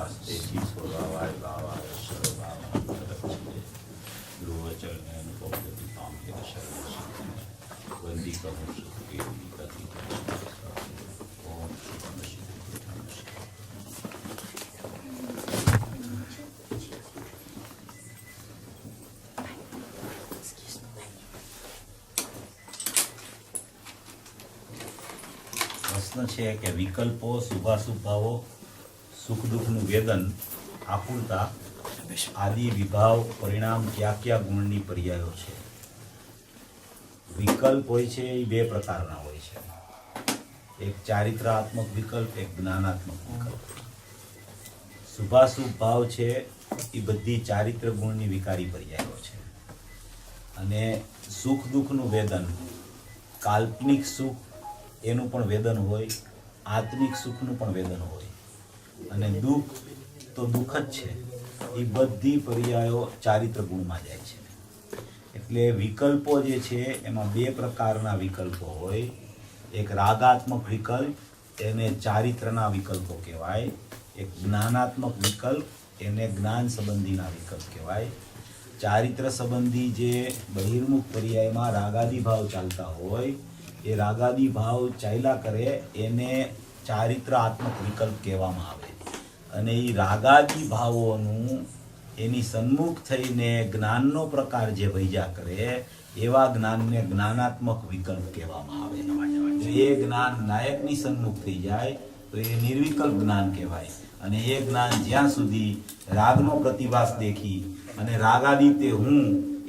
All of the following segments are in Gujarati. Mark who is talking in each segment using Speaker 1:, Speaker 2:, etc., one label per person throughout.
Speaker 1: शास्त्रे स्वभावाय भावाय सर्वभावाय रक्षते ध्रुवचरणे अनुपद्यति काम्येन शरणं वंदी कहूँ सुख के गति ओम शुभम પ્રશ્ન છે કે વિકલ્પો શુભાશુભ ભાવો સુખ દુઃખનું વેદન આકુળતા આદિ વિભાવ પરિણામ કયા કયા ગુણની પર્યાયો છે। વિકલ્પ હોય છે એ બે પ્રકારના હોય છે, એક ચારિત્રાત્મક વિકલ્પ, એક જ્ઞાનાત્મક વિકલ્પ। શુભાશુભ ભાવ છે એ બધી ચારિત્ર ગુણની વિકારી પર્યાયો છે। અને સુખ દુઃખનું વેદન, કાલ્પનિક સુખ એનું પણ વેદન હોય, આત્મિક સુખનું પણ વેદન હોય, અને દુઃખ તો દુઃખ જ છે, એ બધી પર્યાયો ચારિત્ર ગુણમાં જાય છે। એટલે વિકલ્પો જે છે એમાં બે પ્રકારના વિકલ્પો હોય, એક રાગાત્મક વિકલ્પ એને ચારિત્રના વિકલ્પો કહેવાય, એક જ્ઞાનાત્મક વિકલ્પ એને જ્ઞાન સંબંધીના વિકલ્પ કહેવાય। ચારિત્ર સંબંધી જે બહિર્મુખ પર્યાયમાં રાગાદી ભાવ ચાલતા હોય એ રાગાદી ભાવ ચાલ્યા કરે એને ચારિત્રાત્મક વિકલ્પ કહેવામાં આવે। અને એ રાગાદી ભાવોનું એની સન્મુખ થઈને જ્ઞાનનો પ્રકાર જે વૈજા કરે એવા જ્ઞાનને જ્ઞાનાત્મક વિકલ્પ કહેવામાં આવે। એ જ્ઞાન નાયકની સન્મુખ થઈ જાય તો એ નિર્વિકલ્પ જ્ઞાન કહેવાય, અને એ જ્ઞાન જ્યાં સુધી રાગનો પ્રતિભાસ દેખી અને રાગાદી તે હું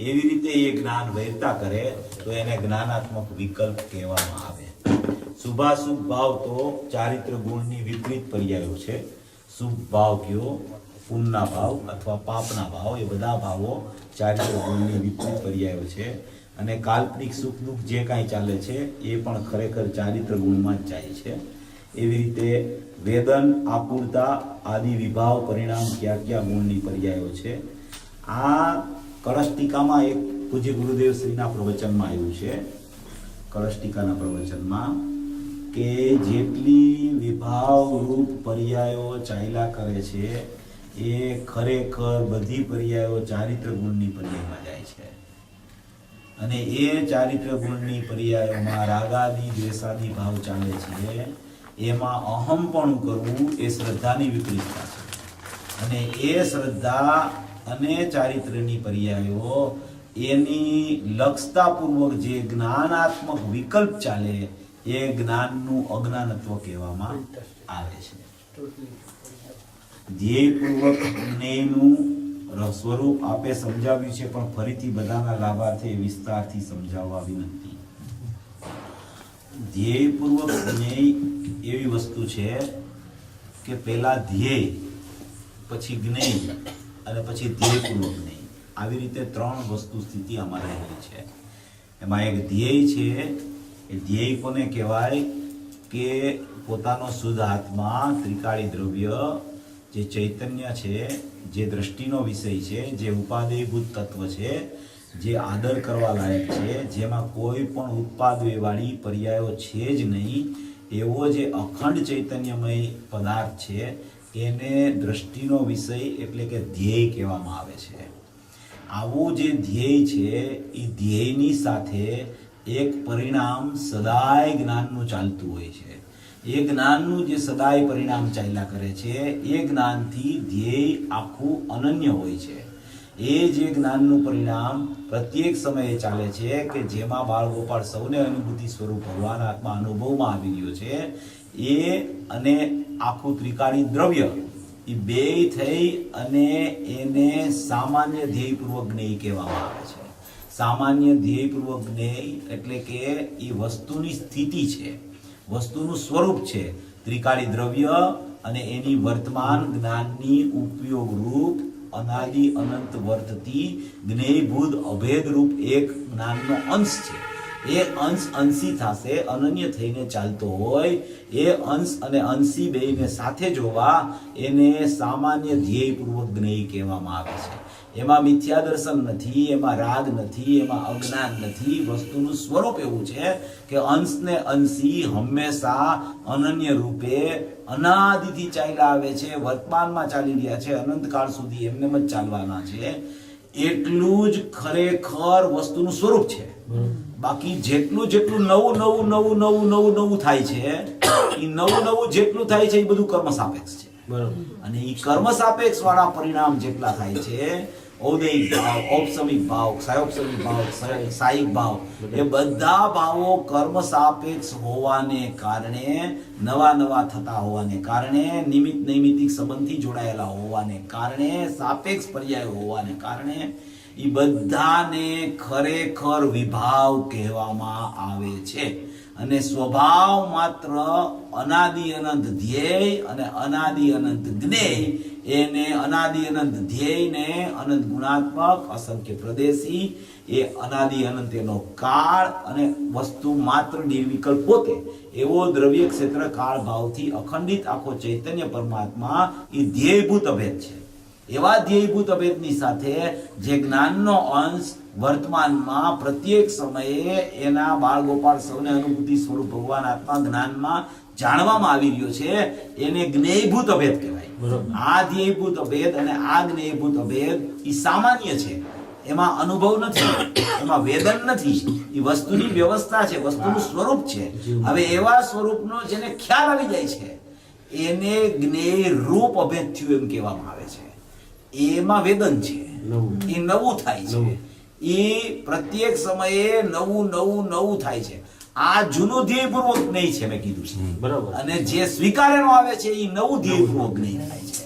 Speaker 1: એવી રીતે એ જ્ઞાન વહેતા કરે તો એને જ્ઞાનાત્મક વિકલ્પ કહેવામાં આવે। શુભાશુભ ભાવ તો ચારિત્ર ગુણની વિપરીત પર્યાયો છે। શુભ ભાવ કયો, પુણ્યના ભાવ અથવા પાપના ભાવ, એ બધા ભાવો ચારિત્ર ગુણની વિપરીત પર્યાયો છે। અને કાલ્પનિક સુખ દુઃખ જે કાંઈ ચાલે છે એ પણ ખરેખર ચારિત્ર ગુણમાં જ જાય છે। એવી રીતે વેદન, આકુળતા આદિ વિભાવ પરિણામ કયા કયા ગુણની પર્યાયો છે। આ કળશ ટીકામાં એક પૂજ્ય ગુરુદેવ શ્રીના પ્રવચનમાં આવ્યું છે, કળશ ટીકાના પ્રવચનમાં, કે જેટલી વિભાવ રૂપ પર્યાયો ચાલ્યા કરે છે એ ખરેખર બધી પર્યાયો ચારિત્ર ગુણની પર્યાયમાં જાય છે। અને એ ચારિત્ર ગુણની પર્યાયોમાં રાગાદી દ્વેષાદી ભાવ ચાલે છે, એમાં અહમપણું કરવું એ શ્રદ્ધાની વિપરીતતા છે। અને એ શ્રદ્ધા અને ચારિત્રની પર્યાયો એની લક્ષતાપૂર્વક જે જ્ઞાનાત્મક વિકલ્પ ચાલે એ જ્ઞાનનું અજ્ઞાનત્વ કહેવામાં આવે છે। ધ્યેયપૂર્વક જ્ઞેયનું સ્વરૂપ આપે સમજાવ્યું છે, પણ ફરીથી બધાના લાભાર્થે વિસ્તારથી સમજાવવા વિનંતી। ધ્યેયપૂર્વક જ્ઞેય એવી વસ્તુ છે કે પહેલા ધ્યેય, પછી જ્ઞેય અને પછી ધ્યેયપૂર્વક જ્ઞેય, આવી રીતે ત્રણ વસ્તુ સ્થિતિ અમારે રહેલી છે। એમાં એક ધ્યેય છે, એ ધ્યેય કોને કહેવાય કે પોતાનો શુદ્ધ આત્મા, ત્રિકાળી દ્રવ્ય, જે ચૈતન્ય છે, જે દ્રષ્ટિનો વિષય છે, જે ઉપાદેયભૂત તત્વ છે, જે આદર કરવા લાયક છે, જેમાં કોઈ પણ ઉત્પાદવાળી પર્યાયો છે જ નહીં, એવો જે અખંડ ચૈતન્યમય પદાર્થ છે એને દ્રષ્ટિનો વિષય એટલે કે ધ્યેય કહેવામાં આવે છે। આવું જે ધ્યેય છે એ ધ્યેયની સાથે એક પરિણામ સદાય જ્ઞાનનું ચાલતું હોય છે। એ જ્ઞાનનું જે સદાય પરિણામ ચાલ્યા કરે છે એ જ્ઞાનથી ધ્યેય આખું અનન્ય હોય છે। એ જે જ્ઞાનનું પરિણામ પ્રત્યેક સમયે ચાલે છે કે જેમાં બાળગોપાળ સૌને અનુભૂતિ સ્વરૂપ ભગવાન આત્મા અનુભવમાં આવી ગયો છે, એ અને આખું ત્રિકાળી દ્રવ્ય એ બે થઈ અને એને સામાન્ય ધ્યેયપૂર્વક જ્ઞેય કહેવામાં આવે છે। સામાન્ય ધ્યેયપૂર્વક જ્ઞેય એટલે કે એ વસ્તુની સ્થિતિ છે, વસ્તુનું સ્વરૂપ છે, ત્રિકાળી દ્રવ્ય અને એની વર્તમાન જ્ઞાનની ઉપયોગ રૂપ અનાદિ અનંત વર્તતી જ્ઞેયભૂત અભેદ રૂપ એક જ્ઞાનનો અંશ છે। એ અંશ અંશી થશે, અનન્ય થઈને ચાલતો હોય એ અંશ અને અંશી બેયને સાથે જોવા એને સામાન્ય ધ્યેયપૂર્વક જ્ઞેય કહેવામાં આવે છે. એમાં મિથ્યા દર્શન નથી, એમાં રાગ નથી, એમાં અજ્ઞાન નથી. વસ્તુનું સ્વરૂપ એવું છે કે અંશ ને અંશી હંમેશા અનન્ય રૂપે અનાદિથી ચાલ્યા આવે છે, વર્તમાનમાં ચાલી રહ્યા છે, અનંતકાળ સુધી એમને જ ચાલવાના છે. એટલું જ ખરેખર વસ્તુનું સ્વરૂપ છે. બાકી જેટલું જેટલું નવું નવું નવું નવું નવું નવું થાય છે, એ નવું નવું જેટલું થાય છે એ બધું કર્મ સાપેક્ષ છે. અને એ કર્મ સાપેક્ષ વાળા પરિણામ જેટલા થાય છે, ઔદૈહિક ભાવ, ઔપસમિક ભાવ, સાયોપસમિક ભાવ, સાહિક ભાવ, એ બધા ભાવો કર્મ સાપેક્ષ હોવાને કારણે, નવા નવા થતા હોવાને કારણે, નિમિત્ત નૈમિત્તિક સંબંધથી જોડાયેલા હોવાને કારણે, સાપેક્ષ પર્યાય હોવાને કારણે એ બધાને ખરેખર વિભાવ કહેવામાં આવે છે. અને સ્વભાવ માત્ર અનાદિ અનંત ધ્યેય અને અનાદિ અનંત જ્ઞેય, એને અનાદિ અનંત ધ્યેયને અનંત ગુણાત્મક, અસંખ્ય પ્રદેશી, એ અનાદિ અનંત એનો કાળ, અને વસ્તુ માત્ર નિર્વિકલ્પ પોતે એવો દ્રવ્ય ક્ષેત્ર કાળ ભાવથી અખંડિત આખો ચૈતન્ય પરમાત્મા એ ધ્યેયભૂત અભેદ છે. એવા ધ્યેયભૂત અભેદની સાથે જે જ્ઞાનનો અંશ વર્તમાનમાં પ્રત્યેક સમયે એના બાળ ગોપાળ સૌને અનુભૂતિ સ્વરૂપ ભગવાન આત્મા જ્ઞાનમાં જાણવામાં આવી રહ્યો છે, એને જ્ઞેયભૂત અભેદ કહેવાય. આ ધ્યેયભૂત અભેદ અને આ જ્ઞેયભૂત અભેદ એ સામાન્ય છે, એમાં અનુભવ નથી, એમાં વેદન નથી, એ વસ્તુની વ્યવસ્થા છે, વસ્તુનું સ્વરૂપ છે. હવે એવા સ્વરૂપનો જેને ખ્યાલ આવી જાય છે એને જ્ઞેય રૂપ અભેદ થયું એમ કહેવામાં આવે છે. એમાં વેદન છે, એ નવું થાય છે, એ પ્રત્યેક સમયે નવું નવું નવું થાય છે. આ જૂનું ધ્યેયપૂર્વક નહીં છે, મેં કીધું છે, બરાબર. અને જે સ્વીકારેનો આવે છે એ નવું ધ્યેયપૂર્વક નહીં થાય છે.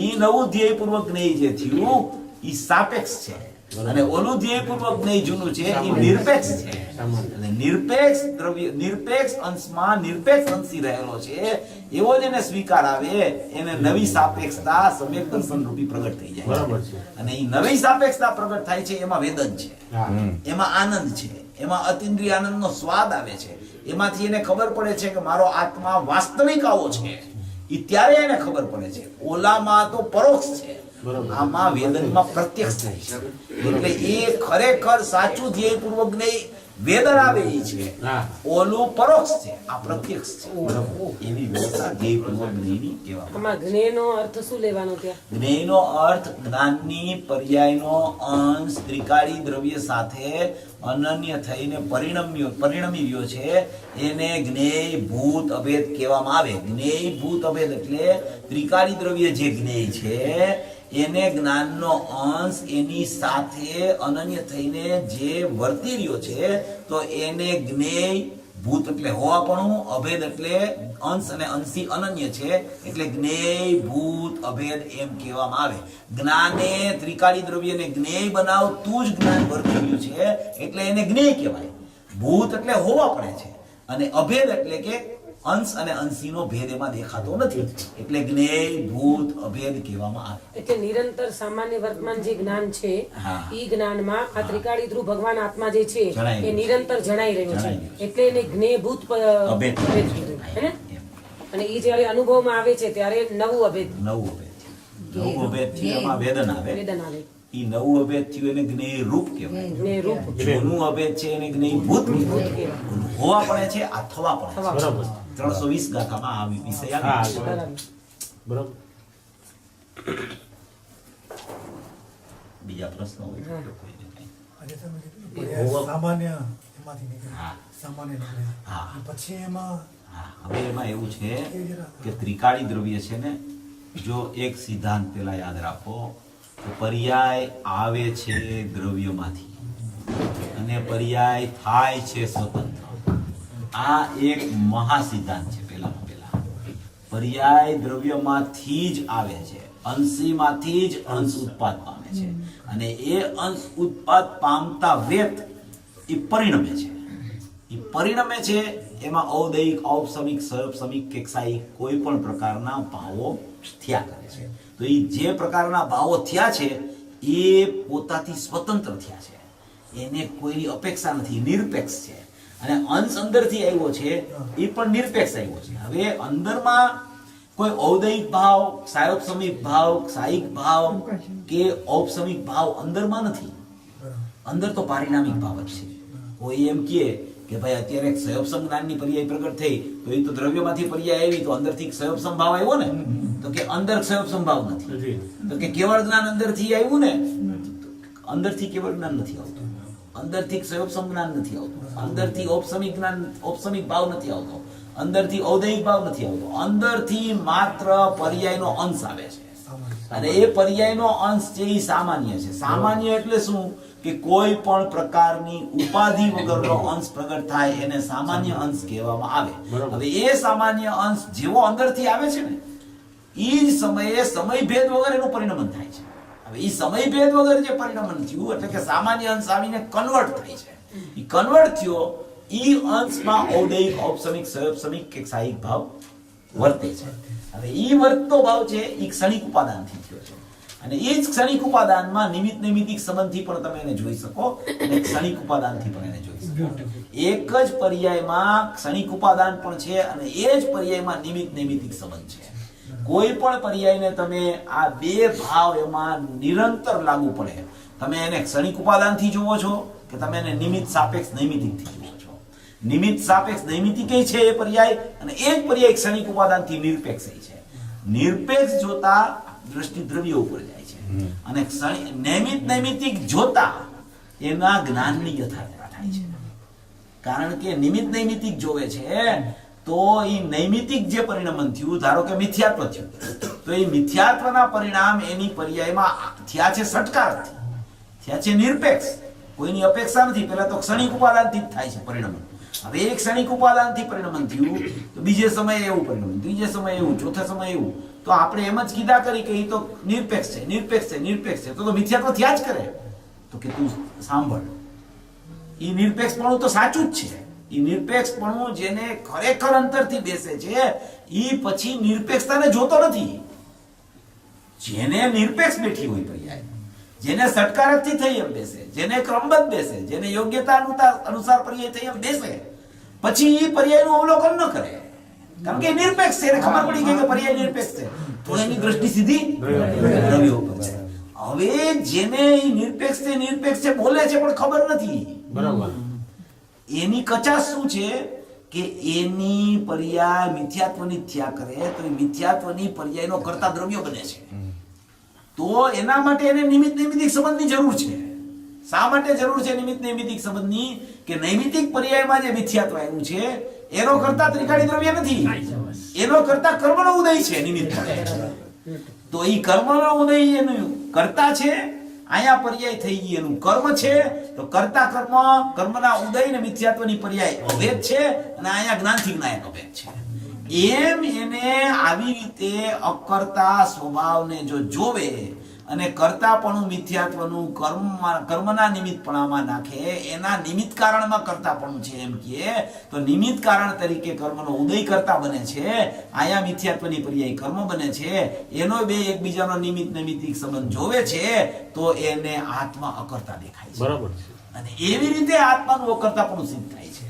Speaker 1: એ નવું ધ્યેયપૂર્વક નહીં જે થયું એ સાપેક્ષ છે, અને ઓલું ધ્યેયપૂર્વક નહીં જૂનું છે એ નિરપેક્ષ છે. અને નિરપેક્ષ દ્રવ્ય, નિરપેક્ષ અંશમાં નિરપેક્ષ અંશી રહેલો છે, એવો જેને સ્વીકાર આવે એને નવી સાપેક્ષતા સમ્યક દર્શન રૂપી પ્રગટ થઈ જાય છે. અને એ નવી સાપેક્ષતા પ્રગટ થાય છે, એમાં વેદન છે, એમાં આનંદ છે, એમાં અતિન્દ્રિય આનંદનો સ્વાદ આવે છે. એમાંથી એને ખબર પડે છે કે મારો આત્મા વાસ્તવિક આવો છે, એ ત્યારે એને ખબર પડે છે. ઓલામાં તો પરોક્ષ છે, આમાં વેદનમાં પ્રત્યક્ષ થાય છે. એટલે એ ખરેખર સાચું ધ્યેયપૂર્વક નહીં વેદન આવે એ છે, ઓલું પરોક્ષ છે, આ પ્રત્યક્ષ છે. એવી વ્યવસ્થા ધ્યેયપૂર્વક જ્ઞેયની કહેવામાં.
Speaker 2: આમાં જ્ઞેયનો અર્થ શું લેવાનો ત્યાં?
Speaker 1: જ્ઞેયનો અર્થ જ્ઞાનની પર્યાયનો અંશ ત્રિકાળી દ્રવ્ય સાથે અનન્ય થઈને પરિણમી ગયો છે, એને જ્ઞેય ભૂત અભેદ કહેવામાં આવે. જ્ઞેય ભૂત અભેદ એટલે ત્રિકાળી દ્રવ્ય જે જ્ઞેય છે એને જ્ઞાનનો અંશ એની સાથે અનન્ય થઈને જે વર્તી રહ્યો છે, તો એને જ્ઞેય ભૂત એટલે હોવાપણું, અભેદ એટલે અંશ અને અંશી અનન્ય છે, એટલે જ્ઞેય ભૂત અભેદ એમ કહેવામાં આવે. જ્ઞાને ત્રિકાળી દ્રવ્યને જ્ઞેય બનાવતું જ જ્ઞાન વર્તી રહ્યું છે, એટલે એને જ્ઞેય કહેવાય. ભૂત એટલે હોવા પડે છે, અને અભેદ એટલે કે અંશ અને અંશીનો ભેદ એમાં દેખાતો નથી, એટલે જ્ઞેય ભૂત અભેદ કહેવામાં આવે.
Speaker 2: એટલે નિરંતર સામાન્ય વર્તમાન જે જ્ઞાન છે એ જ્ઞાનમાં આ ત્રિકાળી ધ્રુવ ભગવાન આત્મા જે છે એ નિરંતર જણાઈ રહ્યો છે, એટલે એને જ્ઞેયભૂત અભેદ કીધું, હે ને? અને એ જ્યારે અનુભવમાં આવે છે ત્યારે નવું અભેદ
Speaker 1: થયું, એમાં વેદન આવે. ઈ નવું અભેદ થયું એને જ્ઞેય રૂપ કહેવાય. જૂનું અભેદ છે એને જ્ઞેય ભૂત કહેવાય. હોવા પડે છે, આ થવા પડે છે. 320 ગાથામાં આ વિષય આવે. બરાબર. બીજા પ્રશ્નો હોય
Speaker 3: સામાન્ય એમાંથી નીકળે, સામાન્ય નીકળે. પછી એમાં
Speaker 1: હવે એમાં એવું છે કે ત્રિકાળી દ્રવ્ય છે ને, જો એક સિદ્ધાંત પેલા યાદ રાખો, પર્યાય આવે છે દ્રવ્યમાંથી અને પર્યાય થાય છે સ્વતંત્ર. આ એક મહા સિદ્ધાંત છે. પેલા પર્યાય દ્રવ્યમાંથી જ આવે છે, અંશીમાંથી જ અંશ ઉત્પાદ પામે છે, અને એ અંશ ઉત્પાદ પામતા વેત એ પરિણમે છે. એમાં ઔદૈહિક, ઔપસમિક, સૌપસમિક કે સાહિક કોઈ પણ પ્રકારના ભાવો થયા કરે છે. તો એ જે પ્રકારના ભાવો થયા છે એ પોતાથી સ્વતંત્ર થયા છે. એને કોઈની અપેક્ષા નથી, નિરપેક્ષ છે. અને અંશ અંદરથી આવ્યો છે એ પણ નિરપેક્ષ આવ્યો છે. હવે અંદરમાં કોઈ ઔદૈહિક ભાવ, સાયોપસમિક ભાવ, સાહિક ભાવ કે ઔપસમિક ભાવ અંદરમાં નથી. અંદર તો પારિણામિક ભાવ જ છે. કોઈ એમ કહે કે ભાઈ અત્યારે સયોપસમ જ્ઞાનની પર્યાય પ્રગટ થઈ તો એ તો દ્રવ્યમાંથી પર્યાય આવી તો અંદરથી સયોપસમ ભાવ આવ્યો ને, તો કે અંદર સયોપસમ ભાવ નથી. તો કે કેવળ જ્ઞાન અંદરથી આવ્યું ને, અંદરથી કેવળ જ્ઞાન નથી આવતું, અંદરથી સયોપસમ જ્ઞાન નથી આવતું, અંદરથી ઔપસમિક જ્ઞાન, ઔપસમિક ભાવ નથી આવતો, અંદરથી ઔદૈહિક ભાવ નથી આવતો. અંદરથી માત્ર પર્યાયનો અંશ આવે છે. અને એ પર્યાયનો અંશ છે એ સામાન્ય છે. સામાન્ય એટલે શું કે કોઈ પણ પ્રકારની ઉપાધિ વગરનો અંશ પ્રગટ થાય એને સામાન્ય અંશ કહેવામાં આવે. હવે એ સામાન્ય અંશ જેવો અંદરથી આવે છે ને એ જ સમયે સમયભેદ વગર એનું પરિણમન થાય છે. હવે એ સમયભેદ વગર જે પરિણમન થયું એટલે કે સામાન્ય અંશ આવીને કન્વર્ટ થાય છે. એ કન્વર્ટ થયો એ અંશમાં ઔદૈહિક, ઔપસમિક, સયોપસમિક કે સાહિક ભાવ વર્તે છે. હવે એ વર્તતો ભાવ છે એ ક્ષણિક ઉપાદાનથી થયો છે. અને એ જ ક્ષણિક ઉપાદાનમાં નિમિત્ત નૈમિત્તિક સંબંધથી પણ તમે એને જોઈ શકો અને ક્ષણિક ઉપાદાનથી પણ એને જોઈ શકો. એક જ પર્યાયમાં ક્ષણિક ઉપાદાન પણ છે અને એ જ પર્યાયમાં નિમિત્ત નૈમિત્તિક સંબંધ છે. કોઈ પણ પર્યાયને તમે આ બે ભાવ એમાં નિરંતર લાગુ પડે, તમે એને ક્ષણિક ઉપાદાનથી જુઓ છો કે તમે એને નિમિત્ત સાપેક્ષ નૈમિત્તિકથી જુઓ છો. નિમિત્ત સાપેક્ષ નૈમિત્તિક છે એ પર્યાય અને એ જ પર્યાય ક્ષણિક ઉપાદાનથી નિરપેક્ષ છે. નિરપેક્ષ જોતા દ્રષ્ટિ દ્રવ્ય ઉપર જાય છે અને નૈમિત્ત નૈમિત્તિક જોતા એના જ્ઞાનની યથાર્થતા થાય છે. કારણ કે નિમિત્ત નૈમિત્તિક જોવે છે તો એ નૈમિત્તિક જે પરિણમન થયું, ધારો કે મિથ્યાત્વ થયું, તો એ મિથ્યાત્વના પરિણામ એની પર્યાયમાં થયા છે સટકારથી, થયા છે નિરપેક્ષ, કોઈની અપેક્ષા નથી. પહેલા તો ક્ષણિક ઉપાદાનથી જ થાય છે પરિણમન. હવે એક ક્ષણિક ઉપાદાનથી પરિણમન થયું તો બીજે સમયે એવું પરિણમન, ત્રીજે સમયે એવું, ચોથા સમયે એવું. તો આપણે એમ જ કીધા કરી કે એ તો નિરપેક્ષ છે, નિરપેક્ષ છે, નિરપેક્ષ છે, તો મિથ્યાત્વ થયા જ કરે. તો કે તું સાંભળ, એ નિરપેક્ષપણું તો સાચું જ છે. એ નિરપેક્ષપણું જેને ખરેખર અંતરથી બેસે છે એ પછી નિરપેક્ષતાને જોતો નથી. જેને નિરપેક્ષ બેઠી હોય પર્યાય, જેને સટકારકથી થઈ એમ બેસે, જેને ક્રમબદ્ધ બેસે, જેને યોગ્યતા અનુસાર પર્યાય થઈ એમ બેસે, પછી એ પર્યાયનું અવલોકન ન કરે. કારણ કે નિરપેક્ષ છે, એને ખબર પડી ગઈ કે પર્યાય નિરપેક્ષ છે, તો એની દ્રષ્ટિ સીધી દ્રવ્ય ઉપર છે. હવે જેને નિરપેક્ષ છે બોલે છે પણ ખબર નથી, બરાબર. એની કચાશ શું છે કે એની પર્યાય મિથ્યાત્વની થયા કરે તો એ મિથ્યાત્વની પર્યાયનો કર્તા દ્રવ્ય બને છે. તો એના માટે એને નિમિત્ત નૈમિત્તિક સંબંધની જરૂર છે. શા માટે જરૂર છે નિમિત્ત નૈમિત્તિક સંબંધની? કે નૈમિત્તિક પર્યાયમાં જે મિથ્યાત્વ આવ્યું છે એનો કર્તા ત્રિકાળી દ્રવ્ય નથી, એનો કર્તા કર્મનો ઉદય છે નિમિત્ત. તો એ કર્મનો ઉદય એનું કર્તા છે, અહીંયા પર્યાય થઈ ગઈ એનું કર્મ છે. તો કર્તા કર્મ, કર્મના ઉદય ને મિથ્યાત્વની પર્યાય અભેદ છે અને અહીંયા જ્ઞાનથી જ્ઞાયક અભેદ છે. એમ એને આવી રીતે અકર્તા સ્વભાવને જો જોવે અને કર્તાપણું મિથ્યાત્વનું કર્મના નિમિત્તપણામાં નાખે, એના નિમિત્ત કારણમાં કર્તાપણું છે એમ કહે, તો નિમિત્ત કારણ તરીકે કર્મનો ઉદય કર્તા બને છે, આયા મિથ્યાત્વની પર્યાય કર્મ બને છે. એનો બે એકબીજાનો નિમિત્ત નૈમિત્તિક સંબંધ જોવે છે તો એને આત્મા અકર્તા દેખાય છે, બરાબર. અને એવી રીતે આત્માનું અકર્તાપણું સિદ્ધ થાય છે.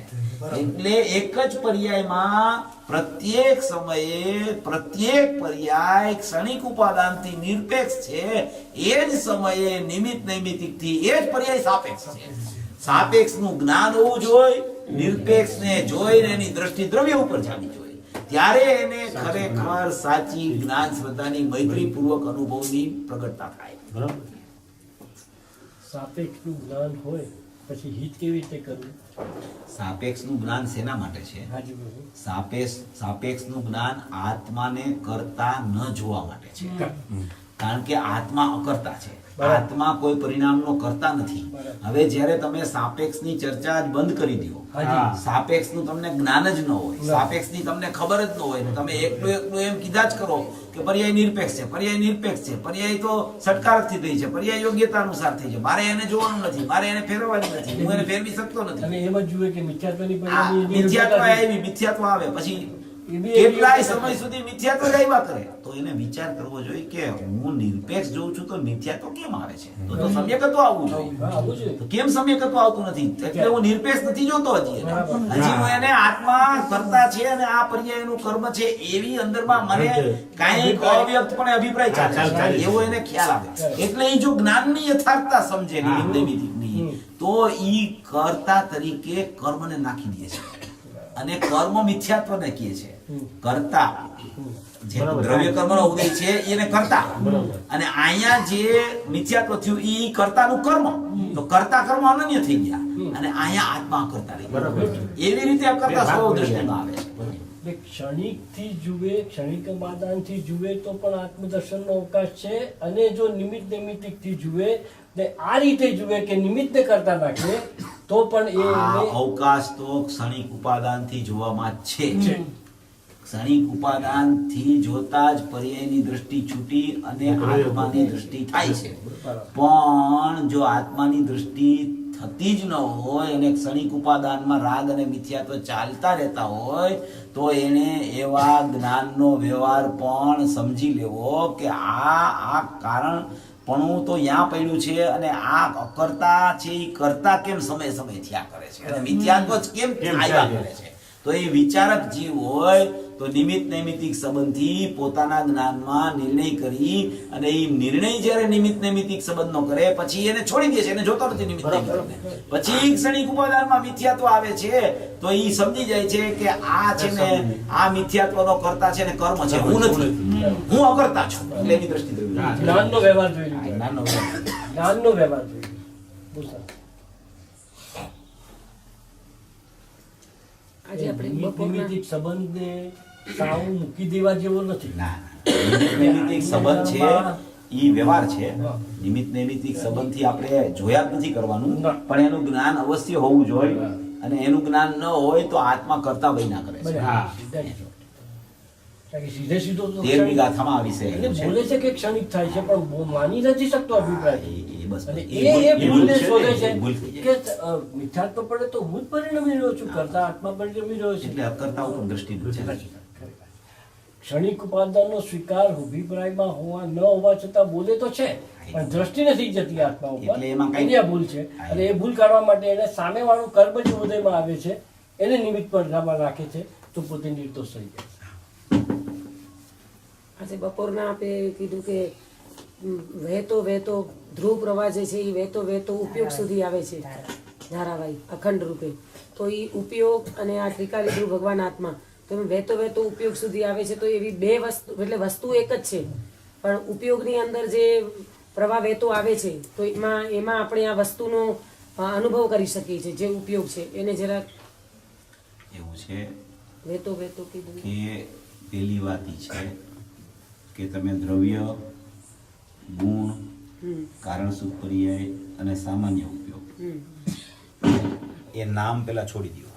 Speaker 1: એટલે એક જ પર્યાયમાં પ્રત્યેક સમયે પ્રત્યેક પર્યાય ક્ષણિક ઉપાદાનથી નિરપેક્ષ છે, એ જ સમયે નિમિત્ત નૈમિત્તિકથી એ જ પર્યાય સાપેક્ષ છે. સાપેક્ષનું જ્ઞાન હોવું જોઈએ, નિરપેક્ષને જોઈને એની દ્રષ્ટિ દ્રવ્ય ઉપર જાવી જોઈએ, ત્યારે એને ખરેખર સાચી જ્ઞાન શ્રદ્ધાની મૈત્રીપૂર્વક અનુભવની પ્રગટતા થાય, બરાબર.
Speaker 4: સાપેક્ષનું જ્ઞાન હોય પછી હિત કેવી રીતે કરવું?
Speaker 1: સાપેક્ષનું જ્ઞાન શેના માટે છે? સાપેક્ષનું જ્ઞાન આત્માને કરતા ન જોવા માટે છે. કારણ કે આત્મા અકર્તા છે, આત્મા કોઈ પરિણામનો કરતા નથી. હવે જ્યારે તમે સાપેક્ષની ચર્ચા જ બંધ કરી દો, સાપેક્ષનું તમને જ્ઞાન જ ન હોય, સાપેક્ષની તમને ખબર જ ન હોય, તમે એકલું એમ કીધા જ કરો કે પર્યાય નિરપેક્ષ છે, પર્યાય નિરપેક્ષ છે, પર્યાય તો સટકારકથી થઈ છે, પર્યાય યોગ્યતા અનુસાર થઈ છે, મારે એને જોવાનું નથી, મારે એને ફેરવવાની નથી, હું એને ફેરવી શકતો નથી.
Speaker 4: અને એમ જ જુએ કે મિથ્યાત્વની
Speaker 1: મિથ્યાત્વ આવી, મિથ્યાત્વ આવે પછી
Speaker 4: એ બી
Speaker 1: કેટલાય સમય સુધી મિથ્યાત્વ જ આવ્યા કરે, તો એને વિચાર કરવો જોઈએ કે હું નિરપેક્ષ જોઉં છું તો મિથ્યાત્વ કેમ આવે છે, તો સમ્યકત્વ આવવું જોઈએ.
Speaker 4: હા, આવું છે.
Speaker 1: તો કેમ સમ્યકત્વ આવતું નથી? એટલે હું નિરપેક્ષ નથી જોતો હજી હું એને આત્મા કરતા છે અને આ પર્યાયનું કર્મ છે એવી અંદરમાં મને કાંઈ અવ્યક્તપણે અભિપ્રાય ચાલે છે એવો એને ખ્યાલ આવે. એટલે એ જો જ્ઞાનની યથાર્થતા સમજે નિમિત્ત નૈમિત્તિકની, તો ઈ કર્તા તરીકે કર્મને નાખી દે છે અને કર્મ મિથ્યાત્વને કહે છે. કર્તા જે દ્રવ્ય કર્મનો ઉદય છે એને કર્તા, અને અહીંયા જે મિથ્યાત્વ થયું ઈ કર્તાનું કર્મ, તો કર્તા કર્મ અનન્ય થઈ ગયા અને અહીંયા આત્મા કરતા રહી ગયા. એવી રીતે આ કર્તા સ્વભાવ દ્રષ્ટિમાં આવે છે.
Speaker 4: એટલે ક્ષણિકથી જુએ, ક્ષણિક ઉપાદાનથી જુએ તો પણ આત્મદર્શનનો અવકાશ છે, અને જો નિમિત્ત નૈમિત્તિકથી જુએ ને આ રીતે જુએ કે નિમિત્તને કરતા નાખે તો પણ
Speaker 1: આ અવકાશ તો ક્ષણિક ઉપાદાનથી જોવામાં જ છે. ક્ષણિક ઉપાદાનથી જોતા જ પર્યાયની દૃષ્ટિ છૂટી અને આત્માની દૃષ્ટિ થાય છે. પણ જો આત્માની દૃષ્ટિ થતી જ ન હોય અને ક્ષણિક ઉપાદાનમાં રાગ અને મિથ્યાત્વ ચાલતા રહેતા હોય તો એને એવા જ્ઞાનનો વ્યવહાર પણ સમજી લેવો કે આ કારણ પણ તો ત્યાં પડ્યું છે અને આ અકર્તા છે એ કરતા કેમ સમય થયા કરે છે અને મિથ્યાત્વ જ કેમ આવ્યા કરે છે. તો એ વિચારક જીવ હોય તો નિમિત્ત નૈમિત્તિક સંબંધથી પોતાના જ્ઞાનમાં નિર્ણય કરી, અને એ નિર્ણય જ્યારે નિમિત્ત નૈમિત્તિક સંબંધનો કરે પછી એને છોડી દે છે, એને જોતો નથી નિમિત્ત નૈમિત્તિકને. પછી ક્ષણિક ઉપાદાનમાં મિથ્યાત્વ આવે છે તો એ સમજી જાય છે કે આ છે ને આ મિથ્યાત્વનો કરતા છે ને કર્મ છે, હું નથી, હું અકર્તા છું. એટલે એની દ્રષ્ટિ
Speaker 4: જ્ઞાનનો વ્યવહાર જોઈ લીધો. જ્ઞાનનો વ્યવહાર જોઈ લીધો.
Speaker 2: આજે આપણે
Speaker 4: નિમિત્ત
Speaker 2: બપોરના
Speaker 4: નૈમિત્તિક સંબંધને સાવ મૂકી દેવા જેવો નથી.
Speaker 1: નિમિત્ત નૈમિત્તિક સંબંધ છે ઈ વ્યવહાર છે. નિમિત્ત નૈમિત્તિક સંબંધથી આપણે જોયા જ નથી કરવાનું, પણ એનું જ્ઞાન અવશ્ય હોવું જોઈએ, અને એનું જ્ઞાન ન હોય તો આત્મા કરતા વય ના કરે છે.
Speaker 4: સીધે સીધો
Speaker 1: 13મી ગાથામાં આ વિષય
Speaker 4: એટલે
Speaker 1: છે.
Speaker 4: બોલે છે કે ક્ષણિક થાય છે પણ માની નથી શકતો અભિપ્રાય.
Speaker 1: એ બસ
Speaker 4: અને
Speaker 1: એ
Speaker 4: ભૂલને શોધે છે
Speaker 1: એ ભૂલ થઈ જાય.
Speaker 4: કે મિથ્યાત્વ પડે તો હું જ પરિણમી રહ્યો છું, કરતા આત્મા પરિણમી રહ્યો છે.
Speaker 1: એટલે અકર્તા ઉપર દ્રષ્ટિ છે.
Speaker 4: ક્ષણિક ઉપાદાનનો સ્વીકાર અભિપ્રાયમાં હોવા ન હોવા છતાં બોલે તો છે, પણ દ્રષ્ટિ નથી જતી આત્મા ઉપર.
Speaker 1: એટલે એમાં કાંઈ-
Speaker 4: એની આ ભૂલ છે, અને એ ભૂલ કાઢવા માટે એને સામેવાળું કર્મ જે ઉદયમાં આવે છે એને નિમિત્ત પડદામાં રાખે છે તો પોતે નિર્દોષ થઈ જાય છે.
Speaker 2: આજે બપોરના આપણે કીધું કે વહેતો ધ્રુવ પ્રવાહ જે છે એ વહેતો ઉપયોગ સુધી આવે છે ધારાવાહી અખંડ રૂપે. તો એ ઉપયોગ અને આ ત્રિકાલી ધ્રુવ ભગવાન આત્મા તો એમ વહેતો ઉપયોગ સુધી આવે છે. તો એવી બે વસ્તુ, એટલે વસ્તુ એક જ છે, પણ ઉપયોગની અંદર જે પ્રવાહ વહેતો આવે છે તો એમાં આપણે આ વસ્તુનો અનુભવ કરી શકીએ છીએ. જે ઉપયોગ છે એને જરાક
Speaker 1: એવું છે
Speaker 2: વહેતો કીધું
Speaker 1: કે પેલી વાત ઈ છે કે તમે દ્રવ્ય, ગુણ, કારણ સુખ પર્યાય અને સામાન્ય ઉપયોગ એ નામ પેલા છોડી દો.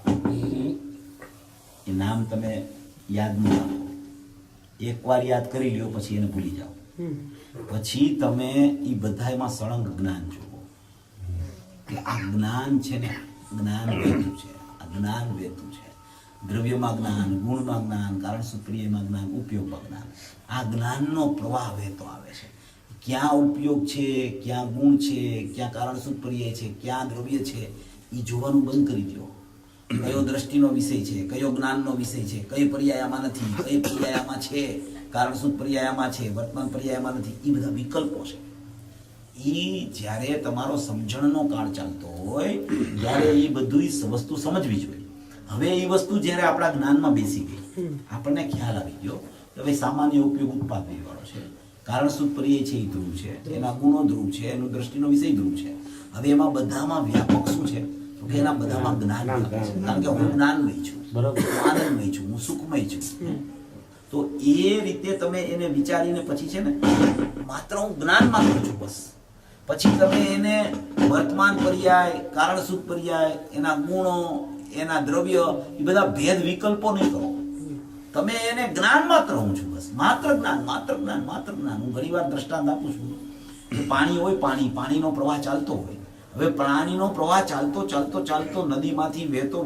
Speaker 1: એ નામ તમે યાદ ન રાખો, એકવાર યાદ કરી લ્યો પછી એને ભૂલી જાઓ. પછી તમે એ બધામાં સળંગ જ્ઞાન જુઓ કે આ જ્ઞાન છે ને, જ્ઞાન વહેતું છે, આ જ્ઞાન વહેતું છે. દ્રવ્યમાં જ્ઞાન, ગુણમાં જ્ઞાન, કારણ સુપ્રિયમાં જ્ઞાન, ઉપયોગમાં જ્ઞાન. આ જ્ઞાનનો પ્રવાહ વહેતો આવે છે. ક્યાં ઉપયોગ છે, ક્યાં ગુણ છે, ક્યાં કારણ સુપ્રિય છે, ક્યાં દ્રવ્ય છે, એ જોવાનું બંધ કરી દો. કયો દ્રષ્ટિનો વિષય છે, કયો જ્ઞાનનો વિષય છે, કઈ પર્યાયમાં નથી, કઈ પર્યાયમાં છે, કારણ સુખ પર્યાયમાં છે, વર્તમાન પર્યાયમાં નથી, એ બધા વિકલ્પો છે. એ જ્યારે તમારો સમજણનો કાળ ચાલતો હોય ત્યારે એ બધું વસ્તુ સમજવી જોઈએ. હવે એ વસ્તુ જ્યારે આપણા જ્ઞાનમાં બેસી ગઈ, આપણને ખ્યાલ આવી ગયો કે ભાઈ સામાન્ય ઉપયોગ ઉત્પાદન વાળો છે, કારણ સુખ પર્યાય છે એ ધ્રુવ છે, એના ગુણો ધ્રુવ છે, એનો દ્રષ્ટિનો વિષય ધ્રુવ છે. હવે એમાં બધામાં વ્યાપક શું છે કે એના બધામાં જ્ઞાન વ્યાપક છે. કારણ કે હું જ્ઞાનમય છું, હું આનંદમય છું, હું સુખમય છું. તો એ રીતે તમે એને વિચારીને પછી છે ને માત્ર હું જ્ઞાનમાં કરું છું બસ. પછી તમે એને વર્તમાન પર્યાય, કારણ સુખ પર્યાય, એના ગુણો, એના દ્રવ્ય, એ બધા ભેદ વિકલ્પો નહીં કરો. તમે એને જ્ઞાન માત્ર હું છું બસ, માત્ર જ્ઞાન, માત્ર જ્ઞાન, માત્ર જ્ઞાન. હું ઘણી વાર દ્રષ્ટાંત આપું છું કે પાણી હોય, પાણીનો પ્રવાહ ચાલતો હોય. હવે પાણીનો પ્રવાહ ચાલતો નદીમાંથી વહેતો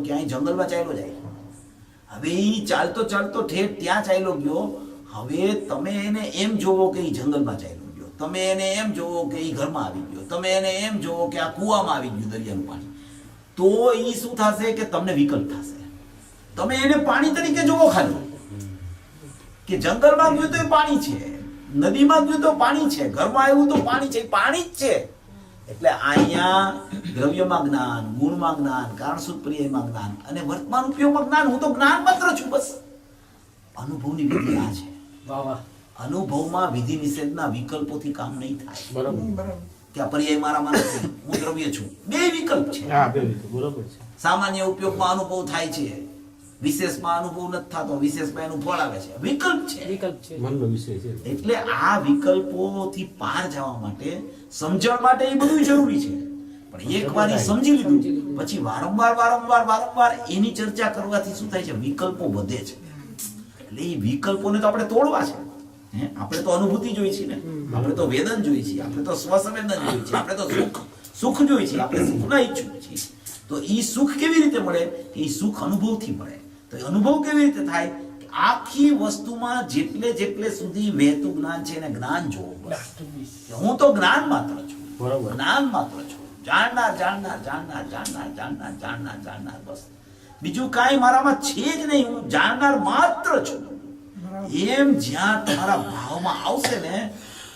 Speaker 1: ક્યાંય જંગલમાં ચાલ્યો જાય. હવે ઈ ચાલતો ચાલતો ઠેઠ ત્યાં ચાલ્યો ગયો. હવે તમે એને એમ જોવો કે ઈ જંગલમાં ચાલ્યો ગયો, તમે એને એમ જોવો કે ઈ ઘરમાં આવી ગયો, તમે એને એમ જોવો કે આ કૂવામાં આવી ગયું દરિયાનું પાણી, તો ઈ શું થશે કે તમને વિકલ્પ થશે. તમે એને પાણી તરીકે જોવો ખાલી, કે જંગલમાં ગયું તો એ પાણી છે, નદીમાં ગયું તો પાણી છે, ઘરમાં આવ્યું તો પાણી છે, પાણી જ છે. એટલે અહીંયા દ્રવ્યમાં જ્ઞાન, ગુણમાં જ્ઞાન, કારણસૂત્ર પર્યાયમાં જ્ઞાન અને વર્તમાન ઉપયોગમાં જ્ઞાન. હું તો જ્ઞાન માત્ર છું બસ. અનુભવની વિધિ આ છે.
Speaker 4: વાહ વાહ.
Speaker 1: અનુભવમાં વિધિ નિષેધના વિકલ્પોથી કામ નહીં થાય.
Speaker 4: બરાબર.
Speaker 1: ત્યાં પર્યાય મારામાં નથી, હું દ્રવ્ય છું, બે વિકલ્પ છે.
Speaker 4: બરોબર છે.
Speaker 1: સામાન્ય ઉપયોગમાં અનુભવ થાય છે, વિશેષમાં અનુભવ નથી થતો, વિશેષમાં એનું ફળ આવે છે. વિકલ્પ છે,
Speaker 2: વિકલ્પ છે.
Speaker 4: મનનો વિષય છે.
Speaker 1: એટલે આ વિકલ્પોથી પાર જવા માટે, સમજણ માટે એ બધું જરૂરી છે. પણ એકવાર એ સમજી લીધું પછી વારંવાર એની ચર્ચા કરવાથી શું થાય છે, વિકલ્પો વધે છે. એટલે એ વિકલ્પોને તો આપણે તોડવા છે. આપણે તો અનુભૂતિ જોઈ છે ને, આપણે તો વેદન જોઈ છે, આપણે તો સ્વસંવેદન જોઈ છે, આપણે તો સુખ જોઈ છે, આપણે સુખના ઈચ્છુક છીએ. તો ઈ સુખ કેવી રીતે મળે? કે ઈ સુખ અનુભવથી મળે. તો એ અનુભવ કેવી રીતે થાય? કે આખી વસ્તુમાં જેટલે સુધી વહેતું જ્ઞાન છે એને જ્ઞાન જોવું પડે. હું તો જ્ઞાન માત્ર છું,
Speaker 4: બરોબર.
Speaker 1: જ્ઞાન માત્ર છું, જાણનાર, બસ બીજું કાંઈ મારામાં છે જ નહીં, હું જાણનાર માત્ર છું. એમ જ્યાં તમારા ભાવમાં આવશે ને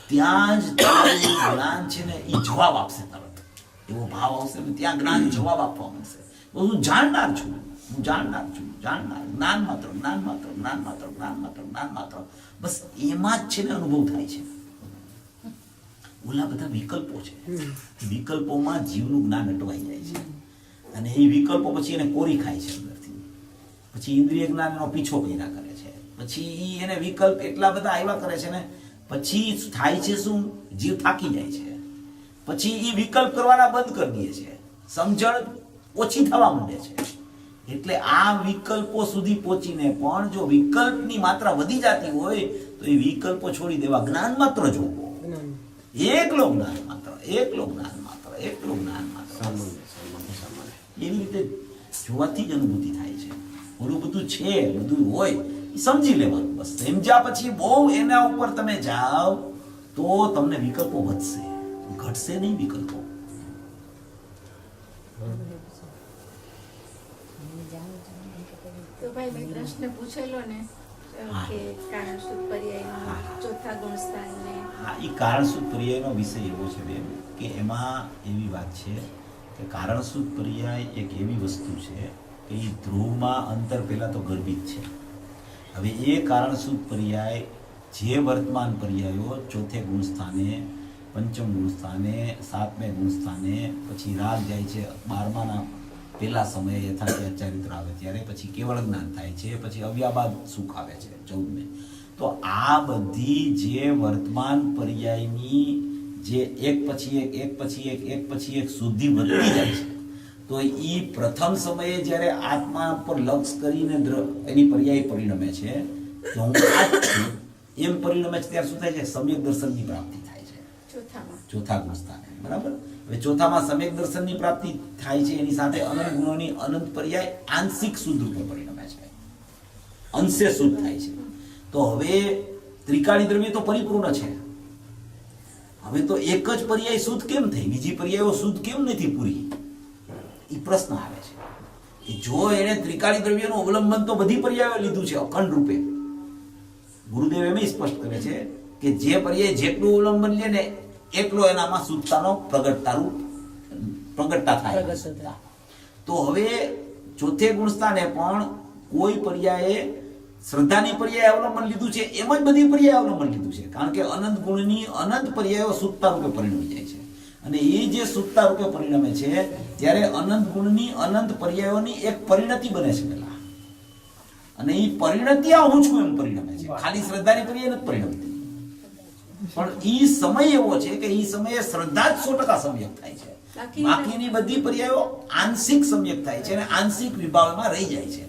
Speaker 1: ત્યાં જ તમારું જ્ઞાન છે ને એ જવાબ આપશે. તરત એવો ભાવ આવશે ને ત્યાં જ્ઞાન જવાબ આપવા માંડશે. હું જાણનાર છું, જાણનાર, જ્ઞાન માત્ર, બસ એમાં જ છે ને અનુભવ થાય છે. ઓલા બધા વિકલ્પો છે, વિકલ્પોમાં જીવનું જ્ઞાન અટવાઈ જાય છે અને એ વિકલ્પો પછી એને કોરી ખાય છે અંદરથી. પછી ઇન્દ્રિય જ્ઞાનનો પીછો કર્યા કરે છે, પછી એને વિકલ્પ એટલા બધા આવ્યા કરે છે ને પછી થાય છે શું, જીવ થાકી જાય છે. પછી એ વિકલ્પ કરવાના બંધ કરી દે છે, સમજણ ઓછી થવા માંડે છે. એટલે આ વિકલ્પો સુધી પહોંચીને પણ જો વિકલ્પની માત્રા વધી જતી હોય તો એ વિકલ્પો છોડી દેવા, જ્ઞાન માત્ર જોવો, એકલો જ્ઞાન માત્ર. એવી રીતે જોવાથી જ અનુભૂતિ થાય છે. ઓલું બધું છે, બધું હોય એ સમજી લેવાનું. બસ સમજ્યા પછી બહુ એના ઉપર તમે જાઓ તો તમને વિકલ્પો વધશે, ઘટશે નહીં વિકલ્પો.
Speaker 5: તો ભાઈ મેં પ્રશ્ન પૂછેલો ને કે કારણસૂત્ર પર્યાયનો ચોથા ગુણસ્થાનને.
Speaker 1: હા, એ કારણસૂત્ર પર્યાયનો વિષય એવો છે બેન કે એમાં એવી વાત છે કે કારણસૂત્ર પર્યાય એક એવી વસ્તુ છે કે એ ધ્રુવમાં અંતર પહેલા તો ગર્ભિત છે. હવે એ કારણસૂત્ર પર્યાય જે વર્તમાન પર્યાયો ચોથે ગુણસ્થાને, પંચમ ગુણસ્થાને, સાતમે ગુણસ્થાને, પછી રાગ જાય છે 12માના પહેલા સમયે યથાર્થ ચારિત્ર આવે ત્યારે, પછી કેવળ જ્ઞાન થાય છે, પછી અવ્યાબાદ સુખ આવે છે 14મે. તો આ બધી જે વર્તમાન પર્યાયની જે એક પછી એક સુધી વધતી જાય છે, તો એ પ્રથમ સમયે જ્યારે આત્મા પર લક્ષ કરીને એની પર્યાય પરિણમે છે કે હું આ જ છું એમ પરિણમે છે, ત્યારે શું થાય છે, સમ્યક દર્શનની પ્રાપ્તિ થાય છે ચોથા ગુણસ્થાને. બરાબર. હવે ચોથામાં સમ્યક દર્શનની પ્રાપ્તિ થાય છે, એની સાથે અનંત ગુણોની અનંત પર્યાય આંશિક શુદ્ધ રૂપે પરિણમે છે, અંશે શુદ્ધ થાય છે. તો હવે ત્રિકાળી દ્રવ્ય તો પરિપૂર્ણ છે. હવે તો એક જ પર્યાય શુદ્ધ કેમ થઈ, બીજી પર્યાયો શુદ્ધ કેમ નથી પૂરી, એ પ્રશ્ન આવે છે. કે જો એને ત્રિકાળી દ્રવ્યનું અવલંબન તો બધી પર્યાયો લીધું છે અખંડ રૂપે. ગુરુદેવ એમ સ્પષ્ટ કરે છે કે જે પર્યાય જેટલું અવલંબન લે ને એટલો એનામાં શુદ્ધતાનો પ્રગટતા થાય. તો હવે ચોથે ગુણસ્થાને પણ કોઈ પર્યાયે શ્રદ્ધાની પર્યાય અવલંબન લીધું છે, એમ જ બધી પર્યાય અવલંબન લીધું છે. કારણ કે અનંત ગુણની અનંત પર્યાયો શુદ્ધતા રૂપે પરિણમી જાય છે. અને એ જે શુદ્ધતા રૂપે પરિણમે છે ત્યારે અનંત ગુણની અનંત પર્યાયોની એક પરિણતિ બને છે પેલા, અને એ પરિણતિ આ હું છું એમ પરિણમે છે. ખાલી શ્રદ્ધાની પર્યાય નથી પરિણમતી, પણ ઈ સમય એવો છે કે ઈ સમયે શ્રદ્ધા જ 100% સમ્યક થાય છે. બાકીની બધી પર્યાયો આંશિક સમ્યક થાય છે અને આંશિક વિભાવમાં રહી જાય છે.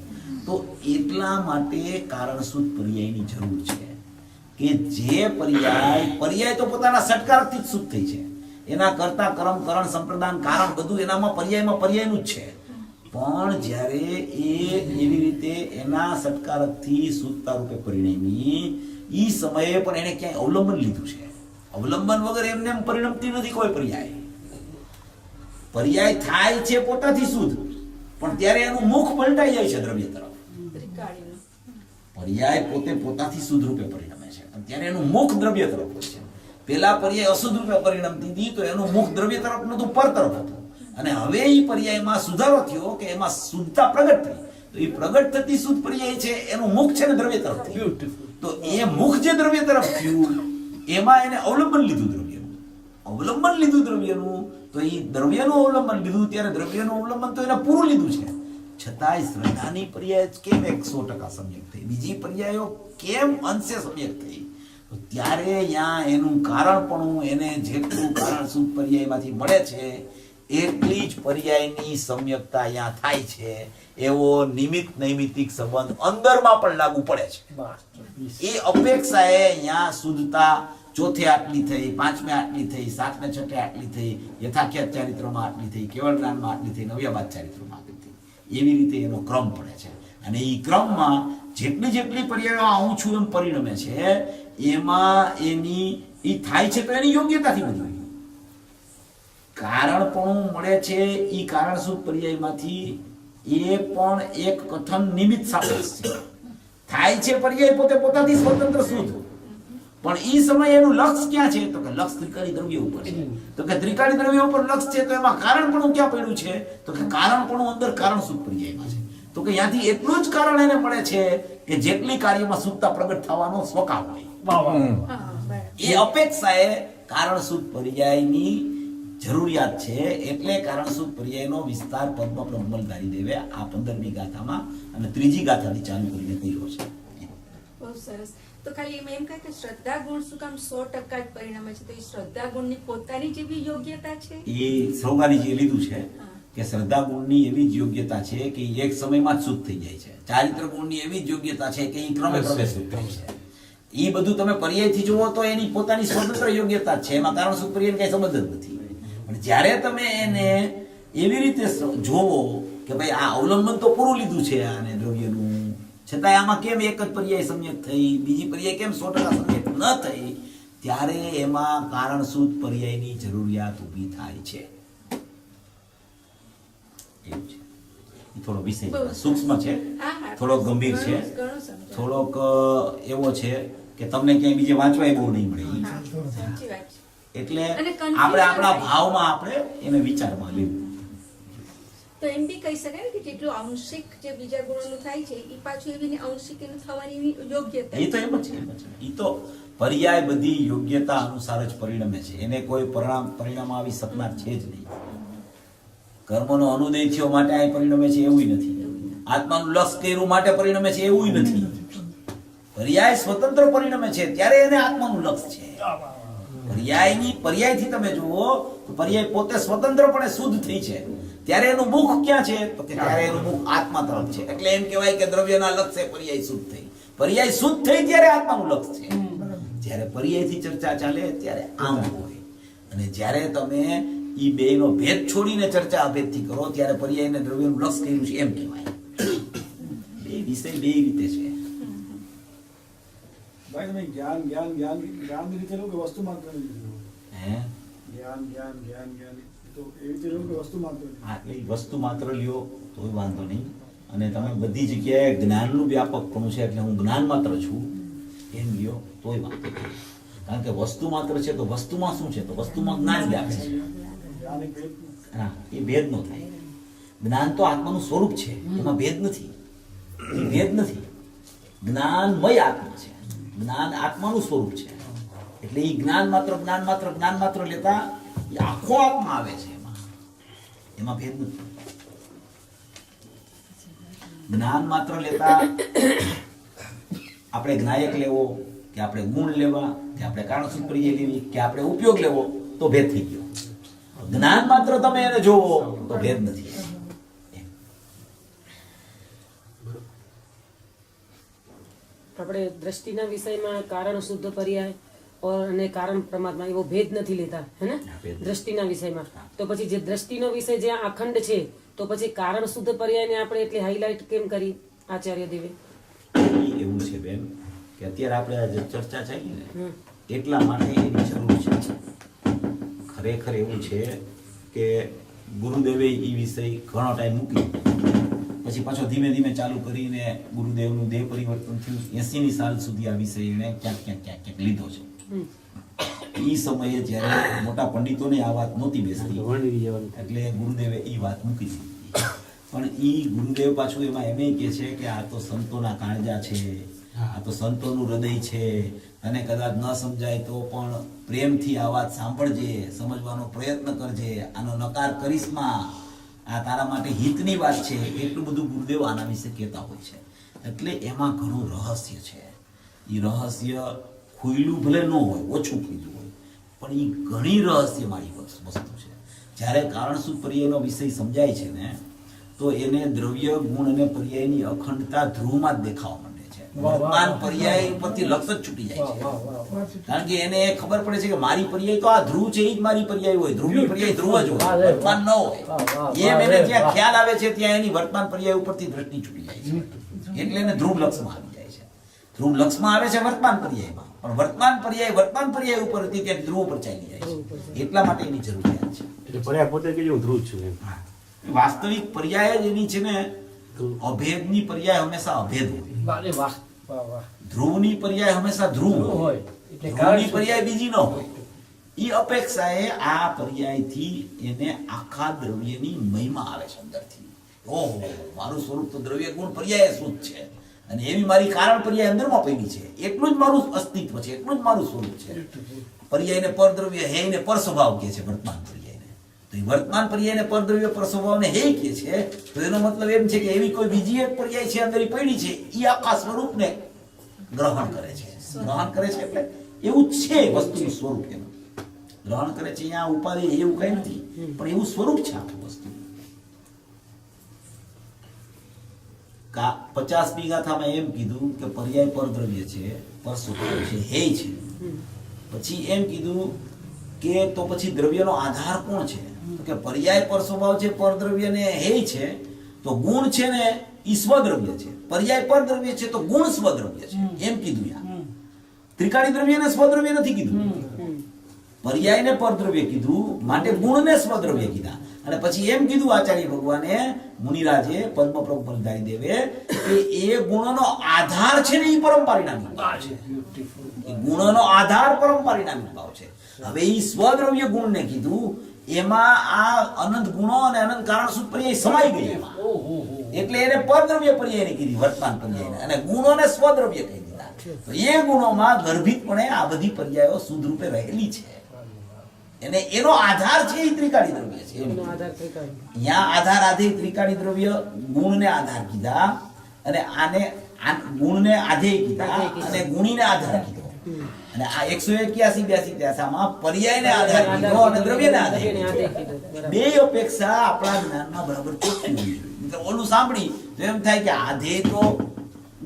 Speaker 1: તો એટલા માટે કારણસૂત્ર પર્યાયની જરૂર છે કે જે પર્યાય તો પોતાના સટકારથી જ શુદ્ધ થઈ છે. એના કરતા કર્મ, કરણ, સંપ્રદાન, કારણ બધું એનામાં પર્યાયનું જ છે. પણ જ્યારે એ એવી રીતે એના સત્કારકથી શુદ્ધતા રૂપે પરિણમી, ઈ સમયે પણ એને ક્યાંય અવલંબન લીધું છે. અવલંબન વગર એમને એમ પરિણમતી નથી કોઈ પર્યાય. પર્યાય થાય છે પોતાથી શુદ્ધ, પણ ત્યારે એનું મુખ પલટાઈ જાય છે દ્રવ્ય તરફ.
Speaker 5: ત્રિકાળીનું.
Speaker 1: પર્યાય પોતે પોતાથી શુદ્ધ રૂપે પરિણમે છે, પણ ત્યારે એનું મુખ દ્રવ્ય તરફ હોય છે. પેલા પર્યાય અશુદ્ધ રૂપે પરિણમતી હતી તો એનું મુખ દ્રવ્ય તરફ નતું, પર તરફ હતું. અને હવે એ પર્યાયમાં સુધારો થયો કે એમાં શુદ્ધતા પ્રગટ થઈ, તો એ પ્રગટ થતી શુદ્ધ પર્યાય છે એનું મુખ છે ને દ્રવ્ય તરફ થયું. તો એ મુખ જે દ્રવ્ય તરફ થયું એમાં એને અવલંબન લીધું દ્રવ્યનું. અવલંબન લીધું દ્રવ્યનું, તો એ દ્રવ્યનું અવલંબન લીધું ત્યારે દ્રવ્યનું અવલંબન તો એને પૂરું લીધું છે. છતાંય શ્રદ્ધાની પર્યાય કેમ 100% સમ્યક થઈ, બીજી પર્યાયો કેમ અંશે સમ્યક થઈ? તો ત્યારે અહીંયા એનું કારણપણું એને જેટલું કારણ શુદ્ધ પર્યાયમાંથી મળે છે એટલી જ પર્યાયની સમ્યકતા અહીંયા થાય છે. એવો નિમિત્ત નૈમિત્તિક સંબંધ અંદરમાં પણ લાગુ પડે છે. એ અપેક્ષાએ અહીંયા શુદ્ધતા ચોથે આટલી થઈ, પાંચમે આટલી થઈ, સાતમે છઠ્ઠે આટલી થઈ, યથાખ્યાત ચારિત્રમાં આટલી થઈ, કેવળ જ્ઞાનમાં આટલી થઈ, નવ્યાબાદ ચારિત્રમાં આટલી થઈ, એવી રીતે એનો ક્રમ પડે છે. અને એ ક્રમમાં જેટલી જેટલી પર્યાયો હું છું એમ પરિણમે છે, એમાં એની એ થાય છે તો એની યોગ્યતાથી બધું કારણપણું મળે છે. એ કારણ શુદ્ધ પર્યાયમાંથી એ પણ એક કથન નિમિત્ત સાપેક્ષ છે. થાય છે પર્યાય પોતે પોતાથી સ્વતંત્ર શુદ્ધ, પણ એ સમયે એનું લક્ષ ક્યાં છે? તો કે લક્ષ ત્રિકાળી દ્રવ્ય ઉપર છે. તો કે ત્રિકાળી દ્રવ્ય ઉપર લક્ષ છે, તો એમાં કારણપણું ક્યાં પડ્યું છે? તો કે કારણપણું અંદર કારણ શુદ્ધ પર્યાયમાં છે. તો કે ત્યાંથી એટલું જ કારણ એને મળે છે કે જેટલી કાર્યમાં શુદ્ધતા પ્રગટ થવાનો સ્વકાવ હોય, એ અપેક્ષાએ કારણ શુદ્ધ પર્યાયની જરૂરિયાત છે. એટલે કારણ શુદ્ધ પર્યાયનો વિસ્તાર પદ્મ અમલદારી દેવે આ 15મી ગાથામાં અને 3જી ગાથાથી ચાલુ કરીને કર્યો છે.
Speaker 5: બહુ સરસ. તો ખાલી એમ કહે કે શ્રદ્ધા ગુણ શું કામ 100% જ પરિણમે છે? તો એ શ્રદ્ધા ગુણની પોતાની જેવી યોગ્યતા છે?
Speaker 1: એ સૌગાની જે લીધું છે કે શ્રદ્ધા ગુણની એવી જ યોગ્યતા છે કે એક સમયમાં જ શુદ્ધ થઈ જાય છે. ચારિત્ર ગુણની એવી જ યોગ્યતા છે કે એ ક્રમે ક્રમે શુદ્ધ થાય છે. એ બધું તમે પર્યાયથી જુઓ તો એની પોતાની સ્વતંત્ર યોગ્યતા છે, એમાં કારણ શુદ્ધ પર્યાય કઈ સંબંધ જ નથી. પણ જ્યારે તમે એને એવી રીતે જોવો કે ભાઈ આ અવલંબન તો પૂરું લીધું છે આને દ્રવ્યનું, છતાંય આમાં કેમ એક જ પર્યાય સમ્યક થઈ, બીજી પર્યાય કેમ 100% સમ્યક ન થઈ, ત્યારે એમાં કારણ શુદ્ધ પર્યાયની જરૂરિયાત ઊભી થાય છે. એવું છે. એ થોડો વિષય સૂક્ષ્મ છે, થોડો ગંભીર છે, થોડોક એવો છે કે તમને ક્યાંય બીજે વાંચવાય બહુ નહીં મળે.
Speaker 5: સાચી વાત છે.
Speaker 1: એટલે આપણે આપણા ભાવમાં આપણે એને વિચારમાં લેવું.
Speaker 5: તો એમ બી કહી શકાય કે જેટલું આંશિક જે બીજા ગુણોનું થાય છે એ પાછું એવી આંશિક એનું થવાની યોગ્યતા.
Speaker 1: એ તો એમ જ છે. એ તો પર્યાય બધી યોગ્યતા અનુસાર જ પરિણમે છે. એને કોઈ પરિણામ આવી શકનાર છે જ નહીં. કર્મનો અનુદય થયો માટે આ પરિણમે છે એવું નથી. આત્માનું લક્ષ કર્યું માટે પરિણમે છે એવું નથી. પર્યાય સ્વતંત્ર પરિણમે છે ત્યારે એને આત્માનું લક્ષ છે. પર્યાયથી તમે જુઓ તો પર્યાય પોતે સ્વતંત્રપણે શુદ્ધ થઈ છે, ત્યારે એનું મુખ ક્યાં છે? તો કે ત્યારે એનું મુખ આત્મા તરફ છે. એટલે એમ કહેવાય કે દ્રવ્યના લક્ષે પર્યાય શુદ્ધ થઈ. પર્યાય શુદ્ધ થઈ ત્યારે આત્માનું લક્ષ છે. જ્યારે પર્યાયથી ચર્ચા ચાલે ત્યારે આમ હોય, અને જ્યારે તમે ઈ બેયનો ભેદ છોડીને ચર્ચા અભેદથી કરો ત્યારે પર્યાયને દ્રવ્યનું લક્ષ કર્યું છે એમ કહેવાય. બે વિષય બે રીતે છે.
Speaker 3: ભાઈ તમે જ્ઞાન રીતે લો કે વસ્તુ માત્ર
Speaker 1: હે
Speaker 3: જ્ઞાન તો એવી રીતે લો કે વસ્તુ માત્ર?
Speaker 1: હા, એ વસ્તુ માત્ર લ્યો તોય વાંધો નહીં. અને તમે બધી જગ્યાએ જ્ઞાનનું વ્યાપકપણું છે એટલે હું જ્ઞાન માત્ર છું એમ લ્યો તોય વાંધો નહીં. કારણ કે વસ્તુ માત્ર છે તો વસ્તુમાં શું છે? તો વસ્તુમાં જ્ઞાન વ્યાપે છે. હા, એ ભેદ નો થાય. જ્ઞાન તો આત્માનું સ્વરૂપ છે, એમાં ભેદ નથી. જ્ઞાનમય આત્મા છે. જ્ઞાન આત્માનું સ્વરૂપ છે. એટલે એ જ્ઞાન માત્ર લેતા એ આખો આત્મા આવે છે. એમાં ભેદ નથી. જ્ઞાન માત્ર લેતા આપણે જ્ઞાયક લેવો કે આપણે ગુણ લેવા કે આપણે કારણ શુદ્ધ પર્યાય લેવી કે આપણે ઉપયોગ લેવો તો ભેદ થઈ ગયો. જ્ઞાન માત્ર તમે એને જોવો તો ભેદ નથી.
Speaker 2: આપણે દ્રષ્ટિના વિષયમાં કારણ શુદ્ધ પર્યાય અને કારણ પરમાત્મા એવો ભેદ નથી લેતા, હે ને? દ્રષ્ટિના વિષયમાં તો પછી જે દ્રષ્ટિનો વિષય જે અખંડ છે તો પછી કારણ શુદ્ધ પર્યાયને આપણે એટલે હાઇલાઇટ કેમ કરી આચાર્ય દેવે?
Speaker 1: ઈ એવું છે બેન કે અત્યારે આપણે આ જે ચર્ચા ચાલી ને એટલા માટે એની જરૂર છે. ખરેખર એવું છે કે ગુરુદેવે ઈ વિષય ઘણો ટાઈમ મૂકી, પછી પાછો ધીમે ધીમે ચાલુ કરીને ગુરુદેવનું દેહ પરિવર્તન થયું. 80ની સાલ સુધી આ વિષય એને ક્યાંક લીધો છે. ઈ સમયે જ્યારે મોટા પંડિતોને આ વાત નહોતી બેસતી એટલે ગુરુદેવે ઈ વાત મૂકી દીધી. પણ ઈ ગુરુદેવ પાછું એમાં એમ કહે છે કે આ તો સંતોના કાળજા છે, આ તો સંતોનું હૃદય છે, અને કદાચ ન સમજાય તો પણ પ્રેમથી આ વાત સાંભળજે, સમજવાનો પ્રયત્ન કરજે, આનો નકાર કરીશમાં, આ તારા માટે હિતની વાત છે. એટલું બધું ગુરુદેવ આના વિશે કહેતા હોય છે. એટલે એમાં ઘણું રહસ્ય છે. એ રહસ્ય ખુલ્લું ભલે ન હોય, ઓછું ખુલ્લું હોય, પણ એ ઘણી રહસ્યમાળી વસ્તુ છે. જ્યારે કારણસૂત્ર પર્યાયનો વિષય સમજાય છે ને તો એને દ્રવ્ય ગુણ અને પર્યાયની અખંડતા ધ્રુવમાં જ દેખાવા માંડે છે. વર્તમાન પર્યાય ઉપરથી લક્ષ જ છૂટી જાય છે. કારણ કે એને ખબર પડે છે કે મારી પર્યાય તો આ ધ્રુવ છે, એ જ મારી પર્યાય હોય. ધ્રુવની પર્યાય ધ્રુવ જ હોય, વર્તમાન ન હોય. એમ એને જ્યાં ખ્યાલ આવે છે ત્યાં એની વર્તમાન પર્યાય ઉપરથી દ્રષ્ટિ છૂટી જાય છે. એટલે એને ધ્રુવ લક્ષમાં આવી જાય છે. ધ્રુવ લક્ષમાં આવે છે વર્તમાન પર્યાયમાં, પણ વર્તમાન પર્યાય ઉપર હતી ત્યાં ધ્રુવ પર ચાલી જાય છે. એટલા માટે એની જરૂરિયાત છે.
Speaker 6: એટલે પર્યાય પોતે કે હું ધ્રુવ છું એમ.
Speaker 1: વાસ્તવિક પર્યાય જ એની છે ને, અભેદની પર્યાય હંમેશા અભેદ હોય.
Speaker 4: અરે વાહ, વાહ, વાહ.
Speaker 1: ધ્રુવની પર્યાય હંમેશા ધ્રુવ હોય.
Speaker 4: હોય એટલે
Speaker 1: ધ્રુવની પર્યાય બીજી ન હોય. ઈ અપેક્ષાએ આ પર્યાયથી એને આખા દ્રવ્યની મહિમા આવે છે અંદરથી. ઓહો, મારું સ્વરૂપ તો દ્રવ્ય ગુણ પર્યાય શુદ્ધ છે, અને એવી મારી કારણ પર્યાય અંદરમાં પડી છે. એટલું જ મારું અસ્તિત્વ છે, એટલું જ મારું સ્વરૂપ છે. પર્યાયને પરદ્રવ્ય હે ને પર સ્વભાવ કહે છે વર્તમાન પર્યાયને. તો એ વર્તમાન પર્યાયને પરદ્રવ્ય પર સ્વભાવને હે કહે છે, તો એનો મતલબ એમ છે કે એવી કોઈ બીજી એક પર્યાય છે અંદર પડી છે, એ આખા સ્વરૂપને ગ્રહણ કરે છે. ગ્રહણ કરે છે એટલે એવું જ છે વસ્તુનું સ્વરૂપ એનું. ગ્રહણ કરે છે અહીંયા ઉપાધિ એવું કઈ નથી, પણ એવું સ્વરૂપ છે આખું વસ્તુ. 50મી ગાથામાં એમ કીધું કે પર્યાય પરદ્રવ્ય છે, પર સ્વભાવ છે, હે છે. પછી એમ કીધું કે તો પછી દ્રવ્યનો આધાર કોણ છે? તો કે પર્યાય પર સ્વભાવ છે, પરદ્રવ્ય ને હે છે, તો ગુણ છે ને ઈ સ્વદ્રવ્ય છે. પર્યાય પરદ્રવ્ય છે તો ગુણ સ્વદ્રવ્ય છે, એમ કીધું યાર. ત્રિકાળી દ્રવ્ય ને સ્વદ્રવ્ય નથી કીધું. પર્યાયને પરદ્રવ્ય કીધું, માટે ગુણને સ્વદ્રવ્ય કીધા. અને પછી એમ કીધું આચાર્ય ભગવાને, મુનિરાજે, પદ્મપ્રભુ પંડિતાઈ દેવે, કે એ ગુણોનો આધાર છે ને એ પરંપરિણામિક ભાવ છે. એ ગુણોનો આધાર પરંપરિણામિક ભાવ છે. હવે એ સ્વદ્રવ્ય ગુણને કીધું, એમાં આ અનંત ગુણો અને અનંત કારણસૂત્ર પર્યાય સમાઈ ગઈ એમાં. એટલે એને પરદ્રવ્ય પર્યાયને કીધી, વર્તમાન પર્યાયને, અને ગુણોને સ્વદ્રવ્ય કહી દીધા. તો એ ગુણોમાં ગર્ભિતપણે આ બધી પર્યાયો શુદ્ધ રૂપે રહેલી છે. એને એનો આધાર છે એ ત્રિકાળી દ્રવ્ય છે. અહીંયા આધાર આધે ત્રિકાળી દ્રવ્ય ગુણને આધાર કીધા, અને આને ગુણને આધેય કીધા, અને ગુણીને આધાર કીધો. અને આ 181-82 માં પર્યાયને આધાર કીધો અને દ્રવ્યને આધાર કીધો. બે અપેક્ષા આપણા જ્ઞાનમાં બરાબર ચોખ્ખી હોવી જોઈએ. ઓલું સાંભળી તો એમ થાય કે આધેય તો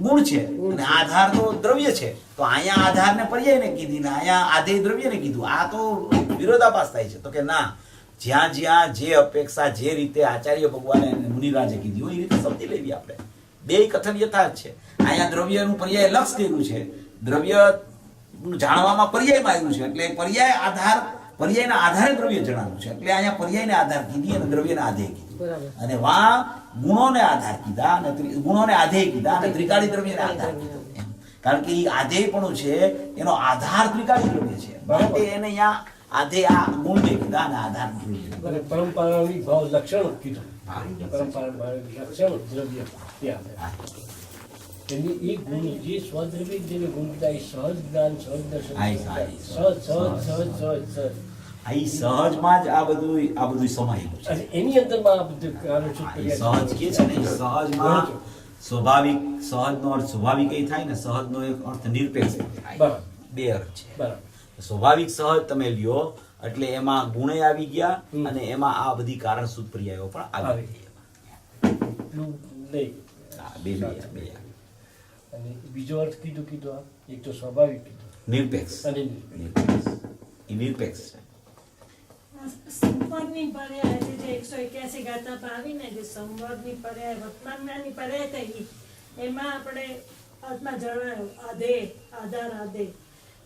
Speaker 1: ગુણ છે અને આધાર તો દ્રવ્ય છે, તો અહીંયા આધારને પર્યાયને કીધી ને અહીંયા આધેય દ્રવ્યને કીધું. આ તો વિરોધાભાસ થાય છે. તો કે ના, જ્યાં જ્યાં જે અપેક્ષા જે રીતે આચાર્ય ભગવાને અને મુનિરાજે કીધી હોય એ રીતે સમજી લેવી આપણે. બે કથન યથાર્થ છે. અહીંયા દ્રવ્યનું પર્યાય લક્ષ કર્યું છે, દ્રવ્ય જાણવામાં પર્યાયમાં આવ્યું છે, એટલે પર્યાય આધાર, પર્યાયના આધારે દ્રવ્ય જણાવ્યું છે, એટલે અહીંયા પર્યાયને આધાર કીધી અને દ્રવ્યને આધેય કીધું. અને વા ગુણોને આધાર કીધા અને ગુણોને આધેય કીધા અને ત્રિકાળી દ્રવ્યને આધાર કીધો. કારણ કે એ આધેય પણ છે, એનો આધાર ત્રિકાળી દ્રવ્ય છે, માટે એને અહીંયા આધેય આ ગુણને કીધા અને આધાર દ્રવ્ય.
Speaker 4: પરંપરાની ભાવ લક્ષણ કીધું. પરંપરાની લક્ષણ દ્રવ્ય ત્યાં એની એક ગુણ જે સ્વદ્રવ્ય જેને ગુણ કીધા, એ સહજ જ્ઞાન, સહજ દર્શન, સહજ
Speaker 1: સહજમાં જ આ બધું સમાયેલું છે.
Speaker 4: એની અંદરમાં આ બધું કારણ છે.
Speaker 1: સહજ કે છે ને, સહજમાં સ્વાભાવિક, સહજનો અર્થ સ્વાભાવિક એ થાય ને, સહજનો એક અર્થ નિરપેક્ષ થાય. બે અર્થ છે. સ્વાભાવિક સહજ તમે લ્યો એટલે એમાં ગુણે આવી ગયા અને એમાં આ બધી કારણસૂત્ર પર્યાયો પણ આવી ગયા.
Speaker 4: અને બીજો અર્થ કીધો આ એક તો સ્વાભાવિક કીધું,
Speaker 1: નિરપેક્ષ.
Speaker 4: અને
Speaker 1: નિરપેક્ષ એ નિરપેક્ષ છે.
Speaker 7: સંવાદની પર્યાય જે 181 ગાથા આવીને જે સંવાદની પર્યાય વર્તમાન જ્ઞાનની પર્યાય થઈ એમાં આપણે આત્મા જણાયો આધે આધાર આધે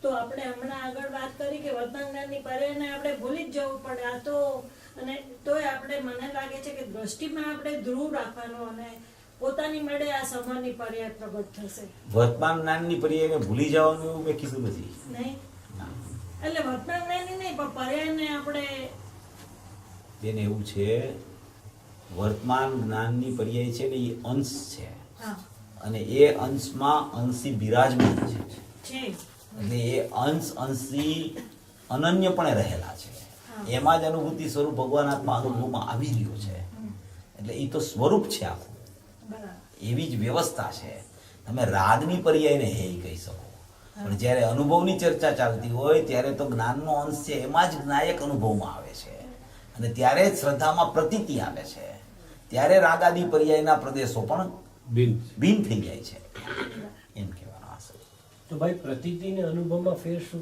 Speaker 7: તો આપણે હમણાં આગળ વાત કરી કે વર્તમાન જ્ઞાનની પર્યાયને આપણે ભૂલી જ જવું પડે આ તો અને તોય આપણે મને લાગે છે કે દ્રષ્ટિમાં આપણે ધ્રુવ રાખવાનું અને પોતાની મેળે આ સંવાદની પર્યાય પ્રગટ થશે.
Speaker 1: વર્તમાન જ્ઞાનની પર્યાયને ભૂલી જવાનું એવું મેં કીધું નથી.
Speaker 7: નહીં એટલે વર્તમાન જ્ઞાનની નહીં પણ પર્યાયને આપણે
Speaker 1: બેન એવું છે, વર્તમાન જ્ઞાનની પર્યાય છે ને એ અંશ છે
Speaker 7: હા
Speaker 1: અને એ અંશમાં અંશી બિરાજમાન છે.
Speaker 7: છે
Speaker 1: એટલે એ અંશી અનન્યપણે રહેલા છે. એમાં જ અનુભૂતિ સ્વરૂપ ભગવાન આત્મા અનુભવમાં આવી રહ્યો છે. એટલે એ તો સ્વરૂપ છે આખું.
Speaker 7: બરાબર
Speaker 1: એવી જ વ્યવસ્થા છે. તમે રાગની પર્યાયને હે કહી શકો, પણ જ્યારે અનુભવની ચર્ચા ચાલતી હોય ત્યારે તો જ્ઞાનનો અંશ છે, એમાં જ જ્ઞાયક અનુભવમાં આવે છે અને ત્યારે જ શ્રદ્ધામાં પ્રતીતિ આવે છે. ત્યારે રાગાદી પર્યાયના પ્રદેશો પણ ભીન થઈ જાય છે એમ કહેવાનો આશય.
Speaker 4: તો ભાઈ પ્રતીતિ ને અનુભવમાં ફેર શું?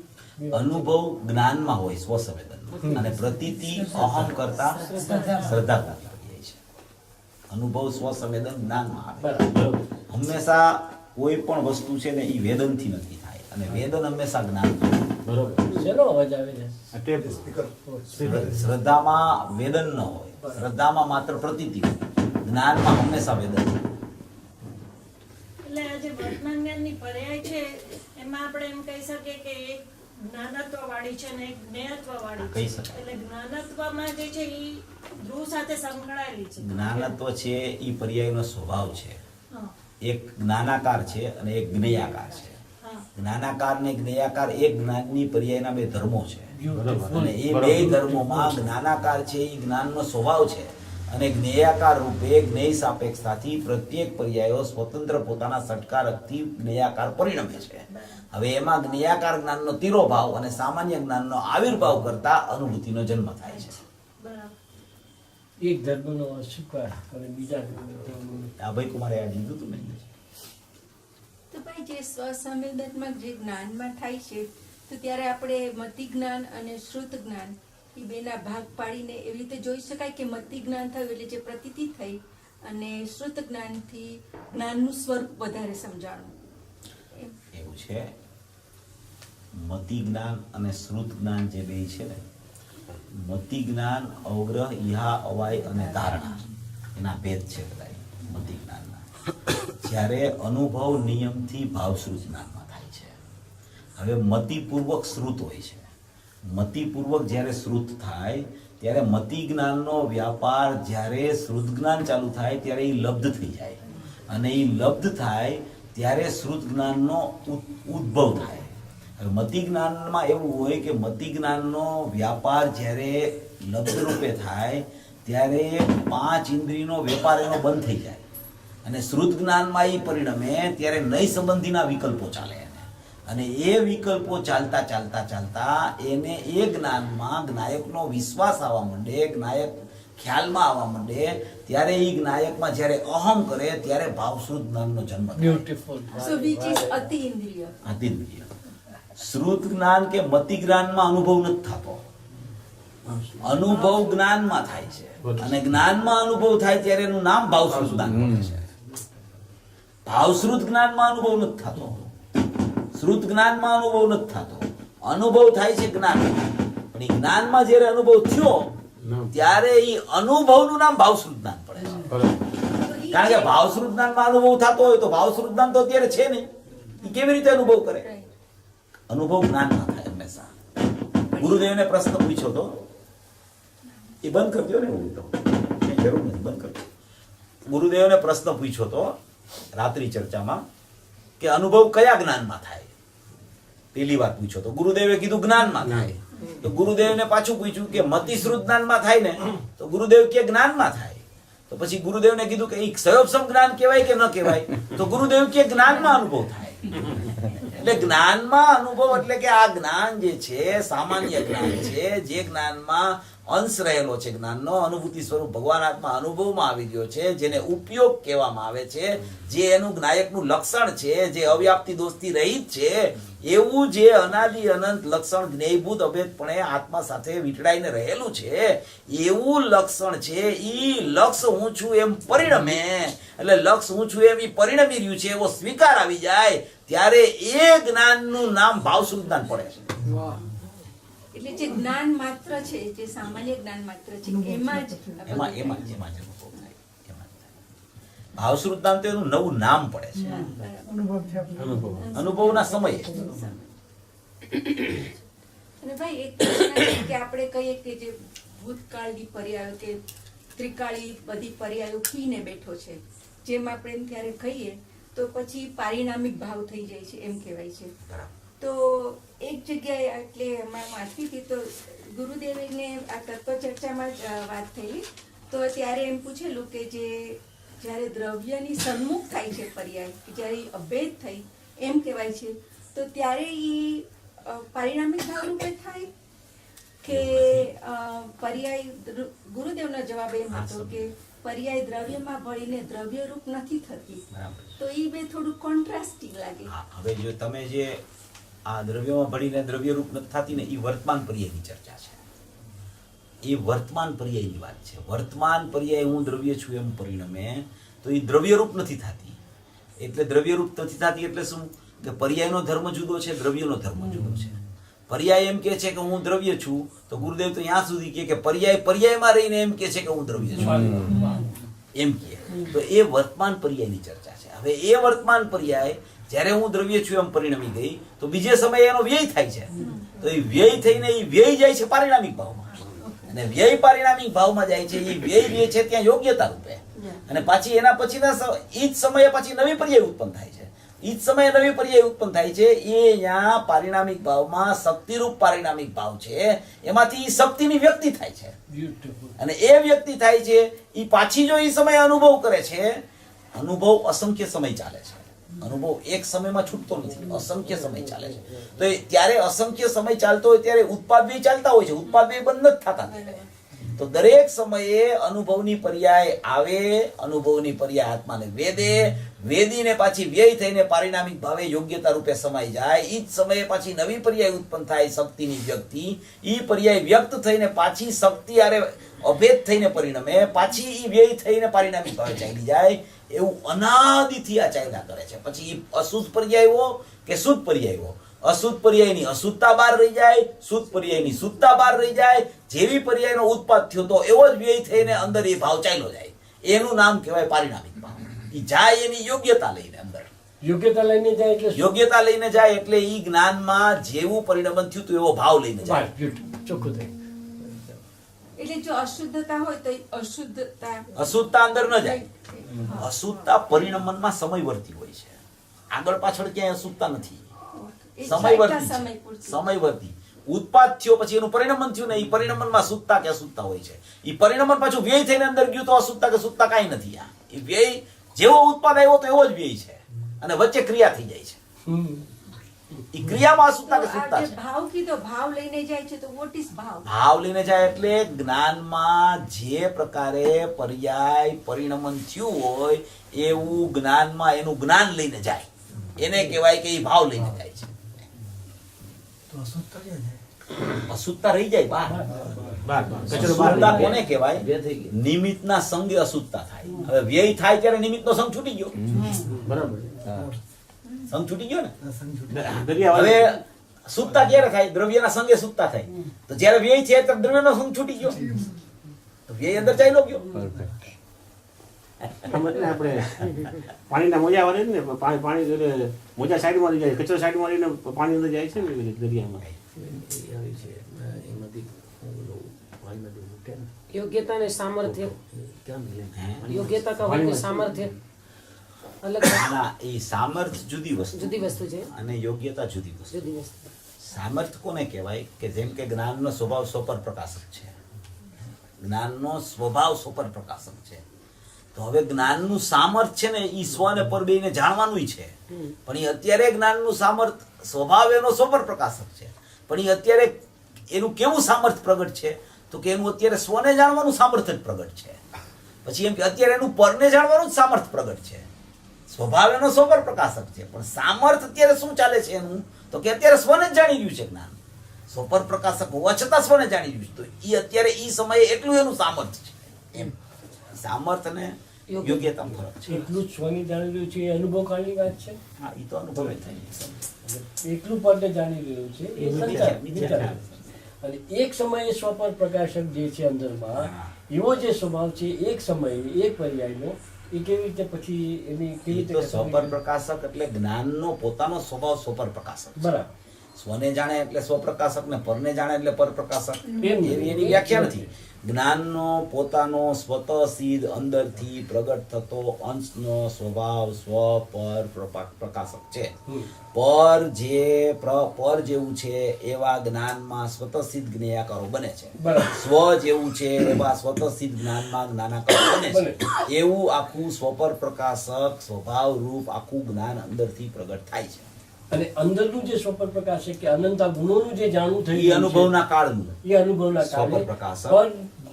Speaker 1: અનુભવ જ્ઞાનમાં હોય સ્વસંવેદન અને પ્રતીતિ અહમ કરતા શ્રદ્ધા કરતા પર્યાય છે. અનુભવ સ્વસંવેદન જ્ઞાનમાં આવે.
Speaker 4: બરાબર
Speaker 1: હંમેશા કોઈ પણ વસ્તુ છે ને એ વેદનથી નથી થાય અને વેદન હંમેશા જ્ઞાન.
Speaker 4: બરોબર. શેનો અવાજ આવે છે?
Speaker 1: શ્રદ્ધામાં વેદન ન હોય, શ્રદ્ધામાં માત્ર પ્રતીતિ હોય, જ્ઞાનમાં હંમેશા વેદન.
Speaker 7: એટલે આ જે વર્તમાન જ્ઞાનની પર્યાય છે એમાં આપણે એમ કહી શકીએ કે એક જ્ઞાનત્વ વાળી છે ને એક જ્ઞેયત્વ વાળી છે.
Speaker 1: કહી શકાય.
Speaker 7: એટલે જ્ઞાનત્વમાં જે છે એ ધ્રુવ સાથે સંકળાયેલી છે.
Speaker 1: જ્ઞાનત્વ છે એ પર્યાયનો સ્વભાવ છે.
Speaker 7: હા
Speaker 1: એક જ્ઞાનાકાર છે અને એક જ્ઞેયાકાર છે.
Speaker 7: હા
Speaker 1: જ્ઞાનાકાર ને જ્ઞેયાકાર એક જ્ઞાનની પર્યાયના બે ધર્મો છે અને એ બે ધર્મોમાં જ્ઞાનાકાર છે એ જ્ઞાનનો સ્વભાવ છે અને જ્ઞેયાકાર રૂપે જ્ઞેય સાપેક્ષતાથી પ્રત્યેક પર્યાયો સ્વતંત્ર પોતાના સટકારકથી જ્ઞેયાકાર પરિણમે છે. હવે એમાં જ્ઞેયાકાર જ્ઞાનનો તિરોભાવ અને સામાન્ય જ્ઞાનનો આવિર્ભાવ કરતા અનુભૂતિનો જન્મ થાય છે.
Speaker 7: બરાબર
Speaker 4: એક ધર્મનો અસ્વીકાર અને બીજા ધર્મનો
Speaker 1: અભય કુમારે આ લીધું હતું ને.
Speaker 5: તો ભાઈ જે સ્વસંવેદનાત્મક જે જ્ઞાનમાં થાય છે તો ત્યારે આપણે મતિ જ્ઞાન અને શ્રુત જ્ઞાન એ બેના ભાગ પાડીને એવી રીતે જોઈ શકાય કે મતિ જ્ઞાન થયું એટલે જે પ્રતીતિ થઈ અને શ્રુત જ્ઞાનથી જ્ઞાનનું સ્વરૂપ વધારે સમજાણું.
Speaker 1: એવું છે, મતિ જ્ઞાન અને શ્રુત જ્ઞાન જે બે છે ને, મતિ જ્ઞાન અવગ્રહ ઇહા અવાય અને ધારણા એના ભેદ છે બધા મતિ જ્ઞાનના. જ્યારે અનુભવ નિયમથી ભાવશ્રુત જ્ઞાનમાં થાય છે. હવે મતિપૂર્વક શ્રુત હોય છે. મતિપૂર્વક જ્યારે શ્રુત થાય ત્યારે મતિ જ્ઞાનનો વ્યાપાર જ્યારે શ્રુત જ્ઞાન ચાલુ થાય ત્યારે એ લબ્ધ થઈ જાય અને એ લબ્ધ થાય ત્યારે શ્રુત જ્ઞાનનો ઉદ્ભવ થાય. હવે મતિ જ્ઞાનમાં એવું હોય કે મતિ જ્ઞાનનો વ્યાપાર જ્યારે લબ્ધ રૂપે થાય ત્યારે 5 ઇન્દ્રિયનો વેપાર એનો બંધ થઈ જાય અને શ્રુત જ્ઞાનમાં એ પરિણમે ત્યારે નય સંબંધીના વિકલ્પો ચાલે અને એ વિકલ્પો ચાલતા ચાલતા ચાલતા એને એ જ્ઞાનમાં જ્ઞાયકનો વિશ્વાસ આવવા માંડે, જ્ઞાયક ખ્યાલમાં આવવા માંડે ત્યારે એ જ્ઞાયકમાં જ્યારે અહમ કરે ત્યારે ભાવશ્રુત જ્ઞાનનો જન્મ થાય.
Speaker 4: બ્યુટીફુલ.
Speaker 5: So which is અતિ ઇન્દ્રિય.
Speaker 1: અતિન્દ્રિય. શ્રુત જ્ઞાન કે મતિ જ્ઞાનમાં અનુભવ નથી થતો, અનુભવ જ્ઞાનમાં થાય છે અને જ્ઞાનમાં અનુભવ થાય ત્યારે એનું નામ ભાવશ્રુત જ્ઞાન પડે છે. ભાવશ્રુત જ્ઞાનમાં અનુભવ નથી થતો, શ્રુત જ્ઞાનમાં અનુભવ નથી થતો. અનુભવ થાય છે જ્ઞાન, પણ એ જ્ઞાનમાં જ્યારે અનુભવ થયો ત્યારે એ અનુભવનું નામ ભાવશ્રુત જ્ઞાન પડે છે. કારણ કે ભાવશ્રુત જ્ઞાનમાં અનુભવ થતો હોય તો ભાવશ્રુત જ્ઞાન તો અત્યારે છે નહીં, એ કેવી રીતે અનુભવ કરે? અનુભવ જ્ઞાનમાં થાય હંમેશા. ગુરુદેવને પ્રશ્ન પૂછ્યો તો એ બંધ કરી દો ને, એવું તો કઈ જરૂર નથી, બંધ કરી દો. ગુરુદેવને પ્રશ્ન પૂછ્યો તો રાત્રિ ચર્ચામાં કે અનુભવ કયા જ્ઞાનમાં થાય? પેલી વાત પૂછ્યો તો ગુરુદેવે કીધું જ્ઞાનમાં થાય. તો ગુરુદેવને પાછું પૂછ્યું કે મતિશ્રુત જ્ઞાનમાં થાય ને? તો ગુરુદેવ કે જ્ઞાનમાં થાય. તો પછી ગુરુદેવને કીધું કે ક્ષયોપસમ જ્ઞાન કહેવાય કે ન કહેવાય? તો ગુરુદેવ કે જ્ઞાનમાં અનુભવ થાય. એટલે જ્ઞાનમાં અનુભવ એટલે કે આ જ્ઞાન જે છે સામાન્ય જ્ઞાન છે, જે જ્ઞાનમાં અંશ રહેલો છે, જ્ઞાનનો અનુભૂતિ સ્વરૂપ ભગવાન આત્મા અનુભવમાં આવી ગયો છે, જેને ઉપયોગ કહેવામાં આવે છે, જે એનું જ્ઞાયકનું લક્ષણ છે, જે અવ્યાપ્તિ દોષથી રહિત છે, એવું જે અનાદિ અનંત લક્ષણ જ્ઞેયભૂત અભેદપણે આત્મા સાથે વીંટળાઈને રહેલું છે, એવું લક્ષણ છે. ઈ લક્ષ હું છું એમ પરિણમે, એટલે લક્ષ હું છું એમ ઈ પરિણમી રહ્યું છે એવો સ્વીકાર આવી જાય ત્યારે એ જ્ઞાનનું નામ ભાવસ્વરૂપ જ્ઞાન પડે છે.
Speaker 5: એટલે જે જ્ઞાન માત્ર છે, જે સામાન્ય જ્ઞાન માત્ર છે, એમાં જ
Speaker 1: એમાં જ અનુભવ થાય, એમાં જ થાય. ભાવસ્વરૂપ જ્ઞાન તો એનું નવું નામ પડે છે
Speaker 3: અનુભવ છે આપણો.
Speaker 1: અનુભવના સમયે.
Speaker 5: અને ભાઈ એક પ્રશ્ન છે કે આપણે કહીએ કે જે ભૂતકાળની પર્યાયો કે ત્રિકાળી બધી પર્યાયો ખીને બેઠો છે, જેમ આપણે એમ ત્યારે કહીએ તો પછી પારિણામિક ભાવ થઈ જાય છે એમ કહેવાય છે. તો એક જગ્યાએ એટલે એમાં વાંચી હતી તો ગુરુદેવને આ તત્વચર્ચામાં જ વાત થઈ, તો ત્યારે એમ પૂછેલું કે જે જ્યારે દ્રવ્યની સન્મુખ થાય છે પર્યાય, જ્યારે ઈ અભેદ થઈ એમ કહેવાય છે, તો ત્યારે ઈ પારિણામિક ભાવ રૂપે થાય કે પર્યાય. ગુરુદેવનો જવાબ એમ હતો કે પર્યાય દ્રવ્યમાં ભળીને દ્રવ્ય રૂપ નથી થતી, તો ઈ બે થોડું કોન્ટ્રાસ્ટિંગ લાગે.
Speaker 1: હવે જો તમે જે આ દ્રવ્યમાં ભળીને દ્રવ્ય રૂપ નથી થતી ને, એ વર્તમાન પર્યાયની ચર્ચા છે. એ વર્તમાન પર્યાયની વાત છે. વર્તમાન પર્યાય હું દ્રવ્ય છું એમ પરિણમે તો એ દ્રવ્ય રૂપ નથી થતી. એટલે દ્રવ્ય રૂપ નથી થતી એટલે શું કે પર્યાયનો ધર્મ જુદો છે, દ્રવ્યનો ધર્મ જુદો છે. પર્યાય એમ કે છે કે હું દ્રવ્ય છું, તો ગુરુદેવ તો ત્યાં સુધી કે પર્યાય પર્યાયમાં રહીને એમ કે છે કે હું દ્રવ્ય છું એમ કે. તો એ વર્તમાન પર્યાયની ચર્ચા છે. હવે એ વર્તમાન પર્યાય જ્યારે હું દ્રવ્ય છું એમ પરિણમી ગઈ તો બીજે સમયે એનો વ્યય થાય છે, તો એ વ્યય થઈને એ વ્યય જાય છે પારિણામિક ભાવમાં, અને વ્યય પારિણામિક ભાવમાં જાય છે. એ વ્યય છે ત્યાં યોગ્યતા રૂપે, અને પાછી એના પછીના ઈ જ સમયે પાછી નવી પર્યાય ઉત્પન્ન થાય છે. ઈ જ સમયે નવી પર્યાય ઉત્પન્ન થાય છે. એ અહીંયા પારિણામિક ભાવમાં શક્તિરૂપ પારિણામિક ભાવ છે, એમાંથી શક્તિની વ્યક્તિ થાય છે, અને એ વ્યક્તિ થાય છે એ પાછી જો એ સમય અનુભવ કરે છે. અનુભવ અસંખ્ય સમય ચાલે છે, અનુભવ એક સમયમાં છૂટતો નથી, અસંખ્ય સમય ચાલે છે. તો ત્યારે અસંખ્ય સમય ચાલતો હોય ત્યારે ઉત્પાદ બે ચાલતા હોય છે, ઉત્પાદ બે બંધ નથી થતા. તો દરેક સમયે અનુભવની પર્યાય આવે, અનુભવની પર્યાય આત્માને વેદે, વેદીને પાછી વ્યય થઈને પારિણામિક ભાવે યોગ્યતા રૂપે સમાઈ જાય. ઈ જ સમયે પાછી નવી પર્યાય ઉત્પન્ન થાય, શક્તિની વ્યક્તિ. ઈ પર્યાય વ્યક્ત થઈને પાછી શક્તિ આરે અભેદ થઈને પરિણમે, પાછી ઈ વ્યય થઈને પારિણામિક ભાવે ચાલી જાય. એવું અનાદિથી આ ચાલ્યા કરે છે. પછી અશુદ્ધ પર્યાયો કે શુદ્ધ પર્યાયો, અશુદ્ધ પર્યાયની અશુદ્ધતા બહાર રહી જાય, શુદ્ધ પર્યાયની શુદ્ધતા બહાર રહી જાય. જેવી પર્યાયનો ઉત્પાદ થયો તો એવો જ વ્યય થઈને અંદર એ ભાવ ચાલ્યો જાય. એનું નામ કહેવાય પારિણામિક ભાવ. એ જાય એની યોગ્યતા લઈને અંદર,
Speaker 4: યોગ્યતા લઈને જાય એટલે
Speaker 1: યોગ્યતા લઈને જાય એટલે ઈ જ્ઞાનમાં જેવું પરિણમન થયું તો એવો ભાવ લઈને જાય.
Speaker 4: ચોખ્ખું થાય.
Speaker 5: એટલે જો અશુદ્ધતા હોય તો
Speaker 1: અશુદ્ધતા અંદર ન જાય. અશુદ્ધતા પરિણમનમાં સમયવર્તી હોય છે, આગળ પાછળ ક્યાંય અશુદ્ધતા નથી. સમયવર્તી ઉત્પાદ થયો પછી એનું પરિણમન થયું ને, એ પરિણમનમાં શુદ્ધતા કે અશુદ્ધતા હોય છે. એ પરિણમન પાછું વ્યય થઈને અંદર ગયું તો અશુદ્ધતા કે શુદ્ધતા કાંઈ નથી. આ એ વ્યય જેવો ઉત્પાદ આવ્યો તો એવો જ વ્યય છે, અને વચ્ચે ક્રિયા થઈ જાય છે. એ ક્રિયામાં અશુદ્ધતા કે શુદ્ધતા છે.
Speaker 5: ભાવ કીધો, ભાવ લઈને જાય છે તો વોટ ઇઝ ભાવ?
Speaker 1: ભાવ લઈને જાય એટલે જ્ઞાનમાં જે પ્રકારે પર્યાય પરિણમન થયું હોય એવું જ્ઞાનમાં એનું જ્ઞાન લઈને જાય, એને કહેવાય કે એ ભાવ લઈને જાય છે.
Speaker 3: તો અશુદ્ધતા ક્યાં જાય?
Speaker 1: અશુદ્ધતા રહી જાય બહાર. અશુદ્ધતા કોને કહેવાય? નિમિત્તના સંગે અશુદ્ધતા થાય. હવે વ્યય થાય ત્યારે નિમિત્તનો સંગ છૂટી ગયો,
Speaker 6: બરાબર.
Speaker 1: સંગ છૂટી ગયો ને.
Speaker 6: દરિયા
Speaker 1: હવે શુદ્ધતા ક્યારે થાય? દ્રવ્યના સંગે શુદ્ધતા થાય. તો જ્યારે વ્યય છે ત્યારે દ્રવ્યનો સંગ છૂટી ગયો, તો વ્યય અંદર ચાલ્યો ગયો.
Speaker 6: આપણે પાણીના મોજા વળે ને, પાણી એટલે મોજા સાઈડમાં લઈ જાય, કચરો સાઈડમાં લઈને પાણી અંદર જાય છે ને દરિયામાં.
Speaker 2: યોગ્યતા અને સામર્થ્ય, યોગ્યતા કા હોય કે સામર્થ્ય અલગ
Speaker 1: ના, એ સામર્થ્ય જુદી
Speaker 2: વસ્તુ છે
Speaker 1: અને યોગ્યતા જુદી વસ્તુ.
Speaker 2: જુદી વસ્તુ.
Speaker 1: સામર્થ્ય કોને કહેવાય? કે જેમ કે જ્ઞાનનો સ્વભાવ સ્વપર પ્રકાશક છે, જ્ઞાનનો સ્વભાવ સ્વપર પ્રકાશક છે. તો હવે જ્ઞાનનું સામર્થ્ય છે ને એ સ્વ અને પર બેયને જાણવાનું છે, પણ એ અત્યારે જ્ઞાનનું સ્વભાવ એનો સ્વપર પ્રકાશક છે, પણ એ અત્યારે એનું કેવું સામર્થ્ય પ્રગટ છે તો કે એનું અત્યારે સ્વને જાણવાનું સામર્થ્ય જ પ્રગટ છે. પછી એમ કે અત્યારે એનું પરને જાણવાનું જ સામર્થ્ય પ્રગટ છે. સ્વભાવ એનો સ્વપર પ્રકાશક છે, પણ સામર્થ્ય અત્યારે શું ચાલે છે એનું તો કે અત્યારે સ્વને જ જાણી રહ્યું છે જ્ઞાન. સ્વપર પ્રકાશક હોવા છતાં સ્વને જાણી રહ્યું છે, તો એ અત્યારે એ સમયે એટલું એનું સામર્થ્ય છે. એમ સામર્થ્ય ને યોગ્યતા ફરક છે.
Speaker 4: એટલું જ સ્વની જાણી રહ્યું છે એ અનુભવ કાળની વાત છે.
Speaker 1: હા, એ તો અનુભવ થાય.
Speaker 4: એટલું પરને જાણી રહ્યું છે એ
Speaker 1: મિથ્યા
Speaker 4: સંસાર, મિથ્યા. અને એક સમયે સ્વપર પ્રકાશક જે છે અંદરમાં, એવો જે સ્વભાવ છે એક સમયે એક પર્યાયનો, એ કેવી રીતે પછી એની કેવી
Speaker 1: એ તો
Speaker 4: રીતે
Speaker 1: સ્વપર પ્રકાશક એટલે જ્ઞાનનો પોતાનો સ્વભાવ સ્વપર પ્રકાશક છે.
Speaker 4: બરાબર.
Speaker 1: સ્વને જાણે એટલે સ્વપ્રકાશક ને પરને જાણે એટલે પરપ્રકાશક.
Speaker 4: એમ
Speaker 1: એવી એની વ્યાખ્યા નથી. જ્ઞાનનો પોતાનો સ્વતઃ સિદ્ધ અંદરથી પ્રગટ થતો અંશનો સ્વભાવ સ્વ પર પ્રકાશક છે. પર જેવું છે એવા જ્ઞાનમાં સ્વતઃ સિદ્ધ જ્ઞેયાકારો બને છે.
Speaker 4: બરાબર.
Speaker 1: સ્વ જેવું છે એવા સ્વતઃ સિદ્ધ જ્ઞાનમાં જ્ઞાનાકારો બને છે. એવું આખું સ્વપર પ્રકાશક સ્વભાવ રૂપ આખું જ્ઞાન અંદરથી પ્રગટ થાય છે.
Speaker 4: અને અંદરનું જે સ્વપર પ્રકાશ છે કે અનંતા ગુણોનું જે જાણવું થઈ
Speaker 1: એ
Speaker 4: રહ્યું છે,
Speaker 1: અનુભવના કાળનું
Speaker 4: એ અનુભવના કારણે
Speaker 1: સ્વપર પ્રકાશક.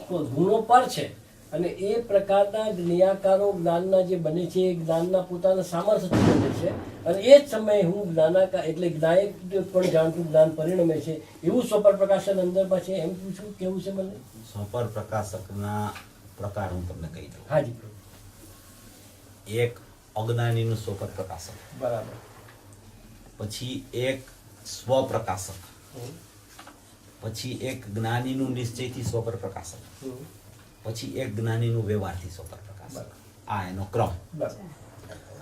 Speaker 4: પર ગુણો પર છે, અને એ પ્રકારના જ્ઞેયાકારો જ્ઞાનના જે બને છે એ જ્ઞાનના પોતાના સામર્થ્યથી બને છે, અને એ જ સમયે હું જ્ઞાનાકાર એટલે જ્ઞાયક પણ જાણતું જ્ઞાન પરિણમે છે. એવું સ્વપર પ્રકાશન અંદરમાં છે એમ પૂછું કેવું છે મને?
Speaker 1: સ્વપર પ્રકાશકના પ્રકાર હું તમને કહી દઉં.
Speaker 4: હાજી.
Speaker 1: એક અજ્ઞાનીનું સ્વપર પ્રકાશક,
Speaker 4: બરાબર.
Speaker 1: પછી એક સ્વપ્રકાશક, પછી એક જ્ઞાનીનું નિશ્ચયથી સ્વપર પ્રકાશક, પછી એક જ્ઞાનીનું વ્યવહારથી સ્વપર પ્રકાશક. આ એનો ક્રમ.
Speaker 4: બરાબર.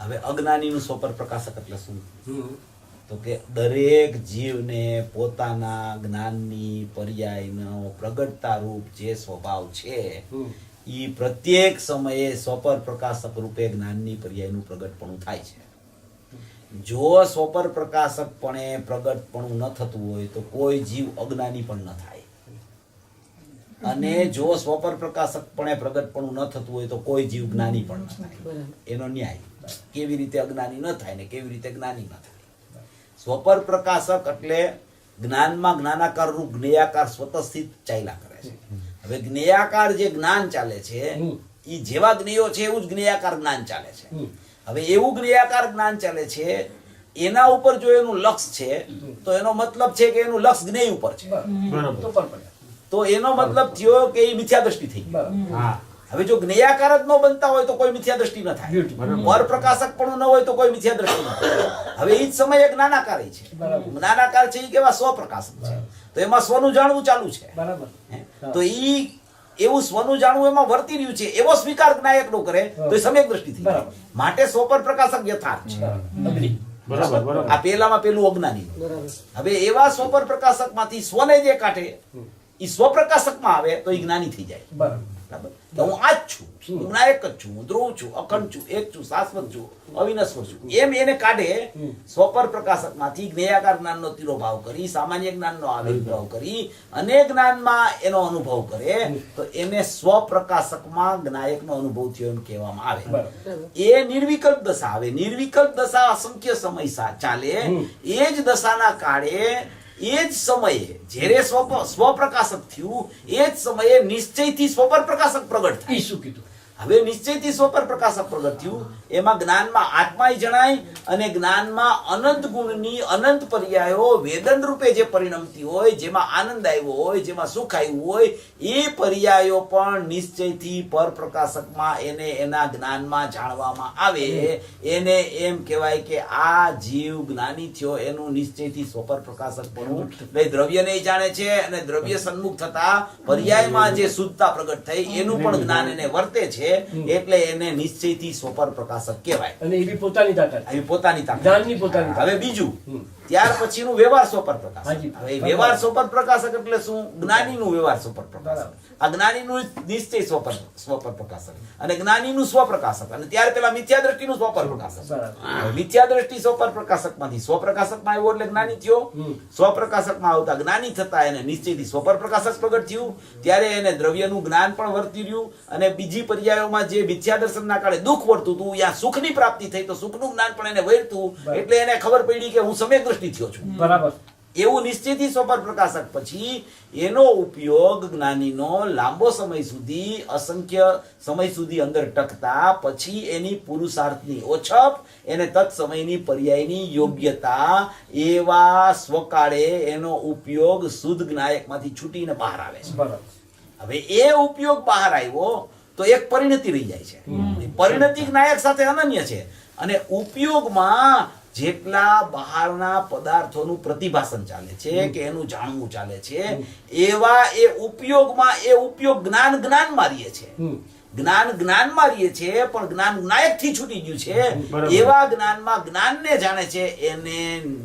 Speaker 1: હવે અજ્ઞાનીનું સ્વપર પ્રકાશક એટલે શું તો કે દરેક જીવને પોતાના જ્ઞાનની પર્યાયનો પ્રગટતા રૂપ જે સ્વભાવ છે એ પ્રત્યેક સમયે સ્વપર પ્રકાશક રૂપે જ્ઞાનની પર્યાયનું પ્રગટપણું થાય છે. જો સ્વપર પ્રકાશકપણે પ્રગટપણું ન થતું હોય તો કોઈ જીવ અજ્ઞાની પણ ન થાય, અને જો સ્વપર પ્રકાશકપણે પ્રગટપણું ન થતું હોય તો કોઈ જીવ જ્ઞાની પણ ન થાય. એનો ન્યાય કેવી રીતે અજ્ઞાની ન થાય ને કેવી રીતે જ્ઞાની ન થાય. સ્વપર પ્રકાશક એટલે જ્ઞાનમાં જ્ઞાનાકાર રૂપ જ્ઞેયાકાર સ્વતઃસ્થિત ચાલ્યા કરે છે. હવે જ્ઞેયાકાર જે જ્ઞાન ચાલે છે એ જેવા જ્ઞેયો છે એવું જ જ્ઞેયાકાર જ્ઞાન ચાલે છે. હવે એવું જ્ઞેયાકાર જ્ઞાન ચાલે છે એના ઉપર જો એનું લક્ષ છે તો એનો મતલબ છે કે એનું લક્ષ જ્ઞેય ઉપર છે.
Speaker 4: તો પર પડે.
Speaker 1: તો એનો મતલબ થયો કે એ મિથ્યા દ્રષ્ટિ થઈ ગઈ.
Speaker 6: હા
Speaker 1: હવે જો જ્ઞેયાકાર જ ન બનતા હોય તો કોઈ મિથ્યા દ્રષ્ટિ ન થાય, પર પ્રકાશક પણ ન હોય તો કોઈ મિથ્યા દ્રષ્ટિ ન થાય. હવે એ જ સમયે જ્ઞાનાકાર છે. જ્ઞાનાકાર છે એ કેવા સ્વપ્રકાશક છે, તો એમાં સ્વનું જાણવું ચાલુ છે.
Speaker 4: બરાબર.
Speaker 1: તો ઈ એવું સ્વનું જાણવું એમાં વર્તી રહ્યું છે એવો સ્વીકાર જ્ઞાયક નો કરે તો એ સમ્યક દ્રષ્ટિ થઈ.
Speaker 4: બરાબર.
Speaker 1: માટે સ્વપર પ્રકાશક યથાર્થ છે.
Speaker 4: અગ્નિ.
Speaker 6: બરાબર બરાબર.
Speaker 1: આ પેલામાં પેલું અજ્ઞાની. હવે એવા સ્વપર પ્રકાશક માંથી સ્વને જે કાઢે એ સ્વપ્રકાશકમાં આવે તો એ જ્ઞાની થઈ જાય.
Speaker 4: બરાબર.
Speaker 1: બરાબર. તો હું આ જ છું, હું જ્ઞાયક જ છું, હું ધ્રુવ છું, અખંડ છું, એક છું, શાશ્વત છું, અવિનશ્વર છું, એમ એને કાઢે સ્વપર પ્રકાશક માંથી જ્ઞેયાકાર જ્ઞાનનો તિરોભાવ કરી સામાન્ય જ્ઞાનનો આવિર્ભાવ કરી અને જ્ઞાનમાં એનો અનુભવ કરે તો એને સ્વપ્રકાશકમાં જ્ઞાયકનો અનુભવ થયો એમ કહેવામાં આવે. એ નિર્વિકલ્પ દશા આવે. નિર્વિકલ્પ દશા અસંખ્ય સમય ચાલે. એ જ દશાના કાળે એ જ સમયે જ્યારે સ્વપ્રકાશક થયું એ જ સમયે નિશ્ચયથી સ્વપર પ્રકાશક પ્રગટ થાય.
Speaker 4: ઈ શું કીધું?
Speaker 1: હવે નિશ્ચયથી સ્વપર પ્રકાશક પ્રગટ થયું એમાં જ્ઞાનમાં આત્માય જણાય અને જ્ઞાનમાં અનંત ગુણની અનંત પર્યાયો વેદન રૂપે જે પરિણમતી હોય, જેમાં આનંદ આવ્યો હોય, જેમાં સુખ આવ્યું હોય, એ પર્યાયો પણ નિશ્ચયથી પર પ્રકાશકમાં એને એના જ્ઞાનમાં જાણવામાં આવે. એને એમ કહેવાય કે આ જીવ જ્ઞાની થયો એનું નિશ્ચયથી સ્વપર પ્રકાશક પણ દ્રવ્યને જાણે છે અને દ્રવ્ય સન્મુખ થતા પર્યાયમાં જે શુદ્ધતા પ્રગટ થઈ એનું પણ જ્ઞાન એને વર્તે છે, એટલે એને નિશ્ચયથી સ્વપર પ્રકાશક કહેવાય.
Speaker 4: અને એવી પોતાની તાકાત.
Speaker 1: આવી પોતાની તાકાત.
Speaker 4: જ્ઞાનની પોતાની તાકાત.
Speaker 1: હવે બીજું ત્યાર પછીનું વ્યવહાર સ્વપર પ્રકાશક.
Speaker 4: હાજી.
Speaker 1: હવે વ્યવહાર સ્વપર પ્રકાશક એટલે શું? જ્ઞાનીનું વ્યવહાર સ્વપર પ્રકાશક. આ જ્ઞાનીનું નિશ્ચય સ્વપર પ્રકાશક અને જ્ઞાનીનું સ્વપ્રકાશક અને ત્યારે પેલા મિથ્યા દ્રષ્ટિનું સ્વપર પ્રકાશક. મિથ્યા દ્રષ્ટિ સ્વપર પ્રકાશકમાંથી સ્વપ્રકાશકમાં આવ્યો એટલે જ્ઞાની થયો. સ્વપ્રકાશકમાં આવતા જ્ઞાની થતા એને નિશ્ચયથી સ્વપર પ્રકાશક પ્રગટ થયું. ત્યારે એને દ્રવ્યનું જ્ઞાન પણ વર્તી રહ્યું અને બીજી પર્યાયોમાં જે મિથ્યા દર્શનના કાળે દુઃખ વર્તું હતું ત્યાં સુખની પ્રાપ્તિ થઈ તો સુખનું જ્ઞાન પણ એને વર્તું. એટલે એને ખબર પડી કે હું સમ્યક દ્રષ્ટિ દ્રષ્ટિ થયો છું
Speaker 4: બરાબર.
Speaker 1: એવું નિશ્ચયથી સ્વપર પ્રકાશક પછી એનો ઉપયોગ જ્ઞાનીનો લાંબો સમય સુધી અસંખ્ય સમય સુધી અંદર ટકતા પછી એની પુરુષાર્થની ઓછપ એને તત્સમયની પર્યાયની યોગ્યતા એવા સ્વકાળે એનો ઉપયોગ શુદ્ધ જ્ઞાયકમાંથી છૂટીને બહાર આવે છે.
Speaker 4: બરાબર.
Speaker 1: હવે એ ઉપયોગ બહાર આવ્યો તો એક પરિણતિ રહી જાય છે. પરિણતિ જ્ઞાયક સાથે અનન્ય છે અને ઉપયોગમાં જેટલા બહારના પદાર્થોનું પ્રતિભાસન ચાલે છે કે એનું જાણવું ચાલે છે એવા એ ઉપયોગમાં એ ઉપયોગ જ્ઞાન મારીએ છે. જ્ઞાન મારીએ છે પણ જ્ઞાન જ્ઞાયક થી છૂટી ગયું છે એવા જ્ઞાનમાં જ્ઞાનને જાણે છે એને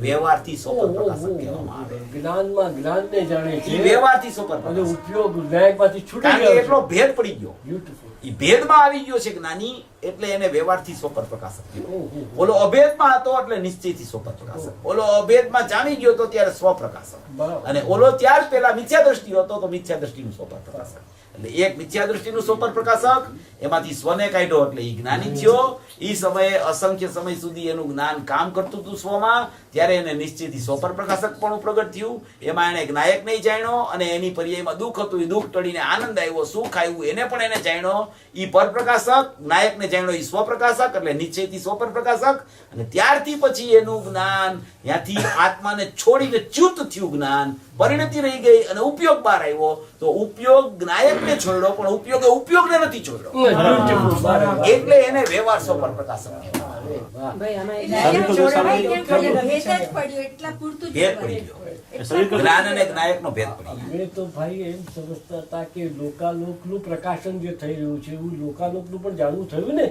Speaker 1: વ્યવહારથી સ્વપર પ્રકાશક કહેવામાં આવે.
Speaker 4: જ્ઞાનમાં જ્ઞાનને જાણે
Speaker 1: એ
Speaker 4: છે
Speaker 1: વ્યવહારથી સ્વપર
Speaker 4: અને
Speaker 1: પ્રકાશક.
Speaker 4: ઉપયોગ જ્ઞાનમાંથી છૂટી
Speaker 1: કારણ કે
Speaker 4: ગયો
Speaker 1: એટલો ભેદ પડી ગયો.
Speaker 4: બ્યુટીફુલ.
Speaker 1: એ ભેદમાં આવી ગયો છે જ્ઞાની એટલે એને વ્યવહારથી સ્વપર પ્રકાશક કહેવાય. ઓલો અભેદમાં હતો એટલે નિશ્ચયથી સ્વપર પ્રકાશક. ઓલો અભેદમાં જામી ગયો તો ત્યારે સ્વપ્રકાશક
Speaker 4: બરાબર.
Speaker 1: અને ઓલો ત્યાર પહેલા મિથ્યા દ્રષ્ટિ હતો તો મિથ્યા દ્રષ્ટિનું સ્વપર પ્રકાશક. એટલે એક મિથ્યા દ્રષ્ટિનું સ્વપર પ્રકાશક એમાંથી સ્વને કાઢ્યો એટલે એ જ્ઞાની થયો. એ સમયે અસંખ્ય સમય સુધી એનું જ્ઞાન કામ કરતું હતું સ્વમાં ત્યારે એને નિશ્ચયથી સ્વપર પ્રકાશક પણ પ્રગટ થયું. એમાં એને જ્ઞાયક નહીં જાણ્યો અને એની પર્યાયમાં દુઃખ હતું એ દુઃખ ટળીને આનંદ આવ્યો, સુખ આવ્યું એને પણ એને જાણ્યો. એ પરપ્રકાશક, જ્ઞાયકને જાણ્યો એ સ્વપ્રકાશક એટલે નિશ્ચયથી સ્વપર પ્રકાશક. અને ત્યારથી પછી એનું જ્ઞાન ત્યાંથી આત્માને છોડીને ચ્યુત થયું જ્ઞાન, પરિણતિ રહી ગઈ અને ઉપયોગ બહાર આવ્યો. તો ઉપયોગ જ્ઞાયકને છોડ્યો પણ ઉપયોગને નથી છોડ્યો
Speaker 4: બ્યુટીફુલ. બરાબર.
Speaker 1: એટલે એને વ્યવહાર સ્વપર પ્રકાશક કહેવાય.
Speaker 4: વાહ.
Speaker 2: ભાઈ આમાં એક
Speaker 5: જ્ઞાન
Speaker 6: તો
Speaker 5: જોડવાય
Speaker 6: સામે
Speaker 5: કેમ કે ભેદ જ પડ્યો એટલા પૂરતું જ
Speaker 1: ભેદ પડી ગયો. જ્ઞાન અને જ્ઞાયકનો ભેદ પડી ગયો.
Speaker 4: અમે તો ભાઈ એમ સમજતા હતા કે લોકાલોકનું પ્રકાશન જે થઈ રહ્યું છે એવું લોકાલોકનું પણ જાણવું થયું ને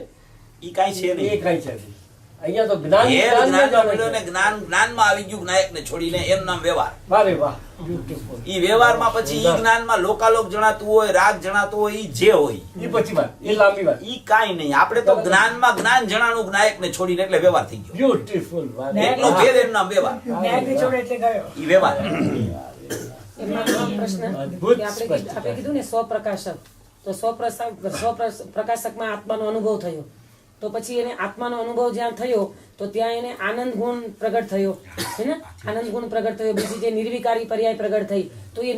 Speaker 1: ઈ કાંઈ છે
Speaker 4: એ
Speaker 1: નહીં.
Speaker 4: કઈ છે નહીં. અહીંયા તો જ્ઞાન
Speaker 1: ભેદ
Speaker 4: જ્ઞાનને
Speaker 1: જ્ઞાનનો
Speaker 4: જાણે
Speaker 1: મળ્યો ને
Speaker 4: છે.
Speaker 1: જ્ઞાનમાં આવી ગયું જ્ઞાયકને છોડીને એનું નામ વ્યવહાર.
Speaker 4: વારે વાહ. બ્યુટીફુલ.
Speaker 1: ઈ વ્યવહારમાં પછી ઈ જ્ઞાનમાં લોકાલોક જણાતું હોય, રાગ જણાતો હોય, ઈ જે હોય
Speaker 4: એ પછી વાત એ લાંબી વાત.
Speaker 1: ઈ કાંઈ નહીં. આપણે તો જ્ઞાનમાં જ્ઞાન જણાનું જ્ઞાયકને છોડીને એટલે વ્યવહાર થઈ ગયો.
Speaker 4: બ્યુટીફુલ. વારે
Speaker 1: એટલો
Speaker 4: વાહ.
Speaker 1: ભેદ એનું નામ વ્યવહાર.
Speaker 7: ન્યાયને છોડે એટલે ગયો.
Speaker 1: ઈ વ્યવહાર.
Speaker 2: એમાં એક પ્રશ્ન
Speaker 4: અદ્ભુત
Speaker 2: કે આપણે કીધું ને સ્વપ્રકાશક, તો સ્વપ્રકાશકમાં આત્માનો અનુભવ થયો તો પછી એને આત્માનો અનુભવ જ્યાં થયો તો ત્યાં એને આનંદ ગુણ પ્રગટ થયો છે ને, આનંદ ગુણ પ્રગટ થયો. બીજી જે નિર્વિકારી પર્યાય પ્રગટ થઈ તો એ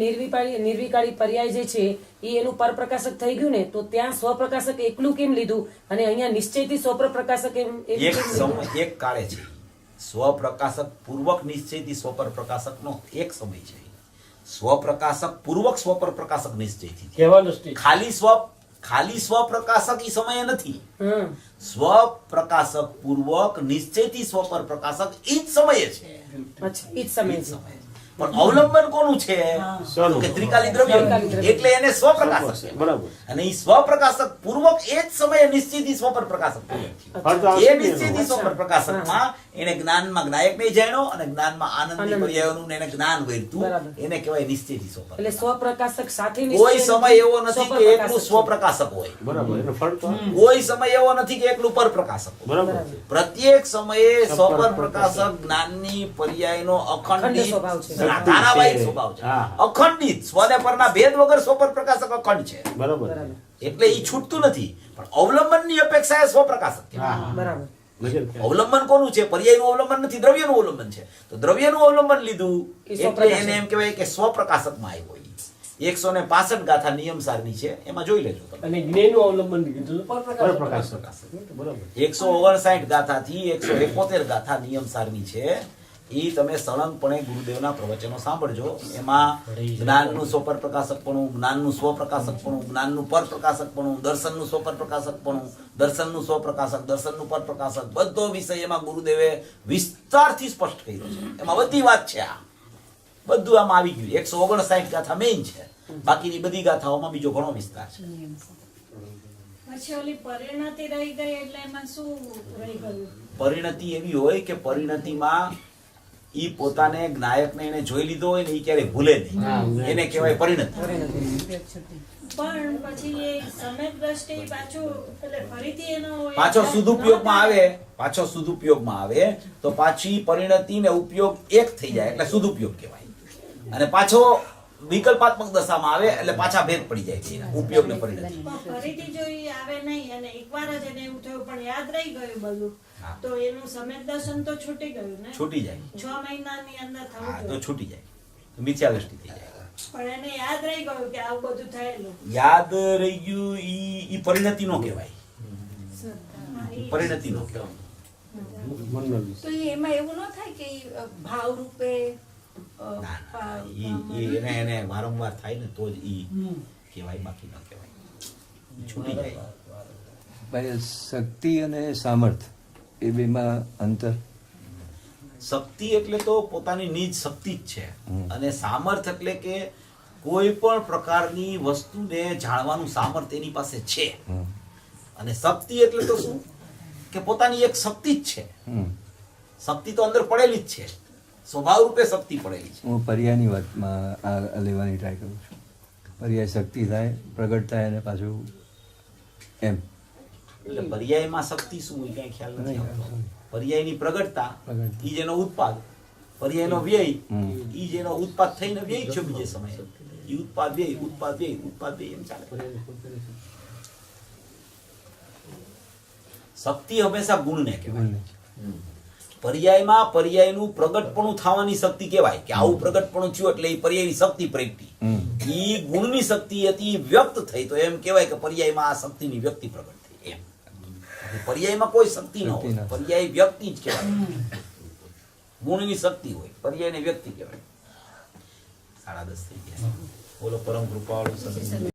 Speaker 2: નિર્વિકારી પર્યાય જે છે એ એનું પરપ્રકાશક થઈ ગયું ને, તો ત્યાં સ્વપ્રકાશક એકલું કેમ લીધું અને અહીંયા નિશ્ચયથી સ્વપ્રકાશક એમ
Speaker 1: એક
Speaker 2: કેમ લીધું?
Speaker 1: સમય એક કાળે છે સ્વપ્રકાશક પૂર્વક નિશ્ચયથી સ્વપર પ્રકાશકનો એક સમય છે. સ્વપ્રકાશક પૂર્વક સ્વપર પ્રકાશક નિશ્ચયથી.
Speaker 4: કહેવાનો સ્ટેજ.
Speaker 1: ખાલી સ્વપ્રકાશક ઈ સમયે નથી.
Speaker 2: હમ
Speaker 1: સ્વપ્રકાશક પૂર્વક નિશ્ચયથી સ્વપર પ્રકાશક ઈ જ સમયે છે.
Speaker 2: અચ્છા ઈ જ સમય
Speaker 1: ઈ જ
Speaker 2: છે.
Speaker 1: સમયે. પણ અવલંબન કોનું છે?
Speaker 6: સ્વનું.
Speaker 1: કે ત્રિકાલી દ્રવ્ય.
Speaker 2: ત્રિકાલી દ્રવ્ય.
Speaker 1: એટલે એને સ્વપ્રકાશક છે.
Speaker 6: બરાબર.
Speaker 1: અને ઈ સ્વપ્રકાશક પૂર્વક એ જ સમયે નિશ્ચયથી સ્વપર પ્રકાશક થયું.
Speaker 6: ફળ તો
Speaker 1: એ
Speaker 6: આવશે જ
Speaker 1: નિશ્ચયથી
Speaker 6: એનું.
Speaker 1: સ્વપર પ્રકાશકમાં એને જ્ઞાનમાં જ્ઞાયક નહીં જાણ્યો અને જ્ઞાનમાં આનંદની પર્યાયોનું ને એને જ્ઞાન વર્તું.
Speaker 2: બરાબર.
Speaker 1: એને કહેવાય નિશ્ચયથી સ્વપર.
Speaker 2: એટલે સ્વપ્રકાશક સાથે
Speaker 1: કોઈ સમય એવો નથી કે એકલું સ્વપ્રકાશક હોય.
Speaker 6: બરાબર. એનું ફળ તો
Speaker 1: કોઈ સમય એવો નથી કે એકલું પરપ્રકાશક હોય.
Speaker 6: બરાબર છે.
Speaker 1: પ્રત્યેક સમયે સ્વપર પ્રકાશક જ્ઞાનની પર્યાયનો અખંડિત
Speaker 2: અખંડ સ્વભાવ છે.
Speaker 1: ધારાવાહિક સ્વભાવ છે.
Speaker 6: હા.
Speaker 1: અખંડિત સ્વને પરના ભેદ વગર સ્વપર પ્રકાશક અખંડ છે.
Speaker 6: બરાબર.
Speaker 2: બરાબર
Speaker 1: એટલે ઈ છૂટતું નથી પણ અવલંબનની અપેક્ષાએ સ્વપ્રકાશક કહેવાય.
Speaker 6: હા.
Speaker 2: બરાબર.
Speaker 6: નજર કે
Speaker 1: અવલંબન કોનું છે? પર્યાયનું અવલંબન નથી, દ્રવ્યનું અવલંબન છે. તો દ્રવ્યનું અવલંબન લીધું
Speaker 2: એ
Speaker 1: એટલે
Speaker 2: સ્વપ્રકાશક.
Speaker 1: એને એમ કહેવાય કે સ્વપ્રકાશકમાં આવ્યો. ઈ 165 ગાથા નિયમસારની છે, એમાં જોઈ લેજો તમે.
Speaker 4: અને જ્ઞેયનું અવલંબન કીધું તો પરપ્રકાશ.
Speaker 6: પ્રકાશ. બરાબર.
Speaker 1: 159 ગાથાથી 171 ગાથા નિયમસારની છે. ઈ તમે સળંગપણે ગુરુદેવના પ્રવચનો સાંભળજો. એમાં જ્ઞાનનું સ્વપર પ્રકાશકપણું, જ્ઞાનનું સ્વપ્રકાશકપણું, જ્ઞાનનું પરપ્રકાશકપણું, દર્શનનું સ્વપર પ્રકાશકપણું, દર્શનનું સ્વપ્રકાશક, દર્શનનું પરપ્રકાશક, બધો વિષય એમાં ગુરુદેવે વિસ્તારથી સ્પષ્ટ કર્યો છે. એમાં બધી વાત છે. આ બધું આમાં આવી ગયું. 159 ગાથા મેઇન છે, બાકીની બધી ગાથાઓમાં બીજો ઘણો વિસ્તાર છે.
Speaker 7: પછી ઓલી પરિણતિ રહી ગઈ એટલે એમાં શું રહી ગયું?
Speaker 1: પરિણતિ એવી હોય કે પરિણતિમાં ઈ પોતાને જ્ઞાયકને એને જોઈ લીધો હોય ને ઈ ક્યારેય ભૂલે નહીં. એને કહેવાય પરિણતિ.
Speaker 7: પણ પછી એ સમય દ્રષ્ટિ પાછું એટલે ફરીથી એનો
Speaker 1: પાછો સદુપયોગમાં આવે તો પાછી પરિણતિ ને ઉપયોગ એક થઈ જાય એટલે સદુપયોગ કહેવાય. અને પાછો વિકલ્પાત્મક દશામાં આવે એટલે પાછા ભેદ પડી જાય છે એના ઉપયોગ ને પરિણતિ.
Speaker 7: પણ ફરીથી જો ઈ આવે નહીં અને એકવાર જ એને એવું થયું પણ યાદ રહી ગયું બધું
Speaker 1: હા.
Speaker 7: તો એનું સમ્યક દર્શન તો છૂટી ગયું ને
Speaker 1: છૂટી જાય
Speaker 7: 6 મહિનાની અંદર થવું
Speaker 1: હા તો
Speaker 7: જોઈએ
Speaker 1: છૂટી જાય મિથ્યા દ્રષ્ટિ થઈ જાય
Speaker 7: પણ એને યાદ રહી ગયું કે આવું બધું થયેલું
Speaker 1: યાદ રહી ગયું ઈ પરિણતિ નો કહેવાય
Speaker 7: હા, ઈ
Speaker 1: પરિણતિ નો કહેવાય
Speaker 6: મનનો વિષય.
Speaker 5: તો એમાં એવું ન થાય કે ઈ, ભાવ રૂપે
Speaker 1: ના, ના, એને વારંવાર થાય ને તો જ ઈ કહેવાય બાકી ન કહેવાય છૂટી જાય
Speaker 8: ભાઈ શક્તિ અને સામર્થ એ બેમાં અંતર
Speaker 1: શક્તિ એટલે તો પોતાની નિજ શક્તિ જ છે અને સામર્થ એટલે કે કોઈ પણ પ્રકારની વસ્તુને જાણવાનું સામર્થ એની પાસે છે અને શક્તિ એટલે તો શું કે પોતાની એક શક્તિ જ છે શક્તિ તો અંદર પડેલી જ છે સ્વભાવ રૂપે શક્તિ પડેલી છે
Speaker 8: હું પર્યાયની વાતમાં આ લેવાની ટ્રાય કરું છું પર્યાય શક્તિ થાય પ્રગટ થાય અને પાછું એમ
Speaker 1: એટલે પર્યાયમાં શક્તિ શું એ કઈ ખ્યાલ નથી આવતો પર્યાયની પ્રગટતા ઈ જેનો ઉત્પાદ પર્યાયનો વ્યય ઈ જેનો ઉત્પાદ થઈને વ્યય છે બીજે સમયે ઈ ઉત્પાદ વ્યય એમ ચાલે શક્તિ હંમેશા ગુણને કહેવાય પર્યાયમાં પર્યાયનું પ્રગટપણું થવાની શક્તિ કહેવાય કે આવું પ્રગટપણું થયું એટલે એ પર્યાયની શક્તિ પ્રગટી ઈ ગુણની શક્તિ હતી ઈ વ્યક્ત થઈ તો એમ કહેવાય કે પર્યાયમાં આ શક્તિની વ્યક્તિ પ્રગટ થઈ એમ પર્યાયમાં કોઈ શક્તિ ન હોય પર્યાય વ્યક્તિ જ કહેવાય ગુણની શક્તિ હોય પર્યાયની વ્યક્તિ કહેવાય 10:30 થઈ ગયા બોલો પરમ કૃપાળુ સદગુરુ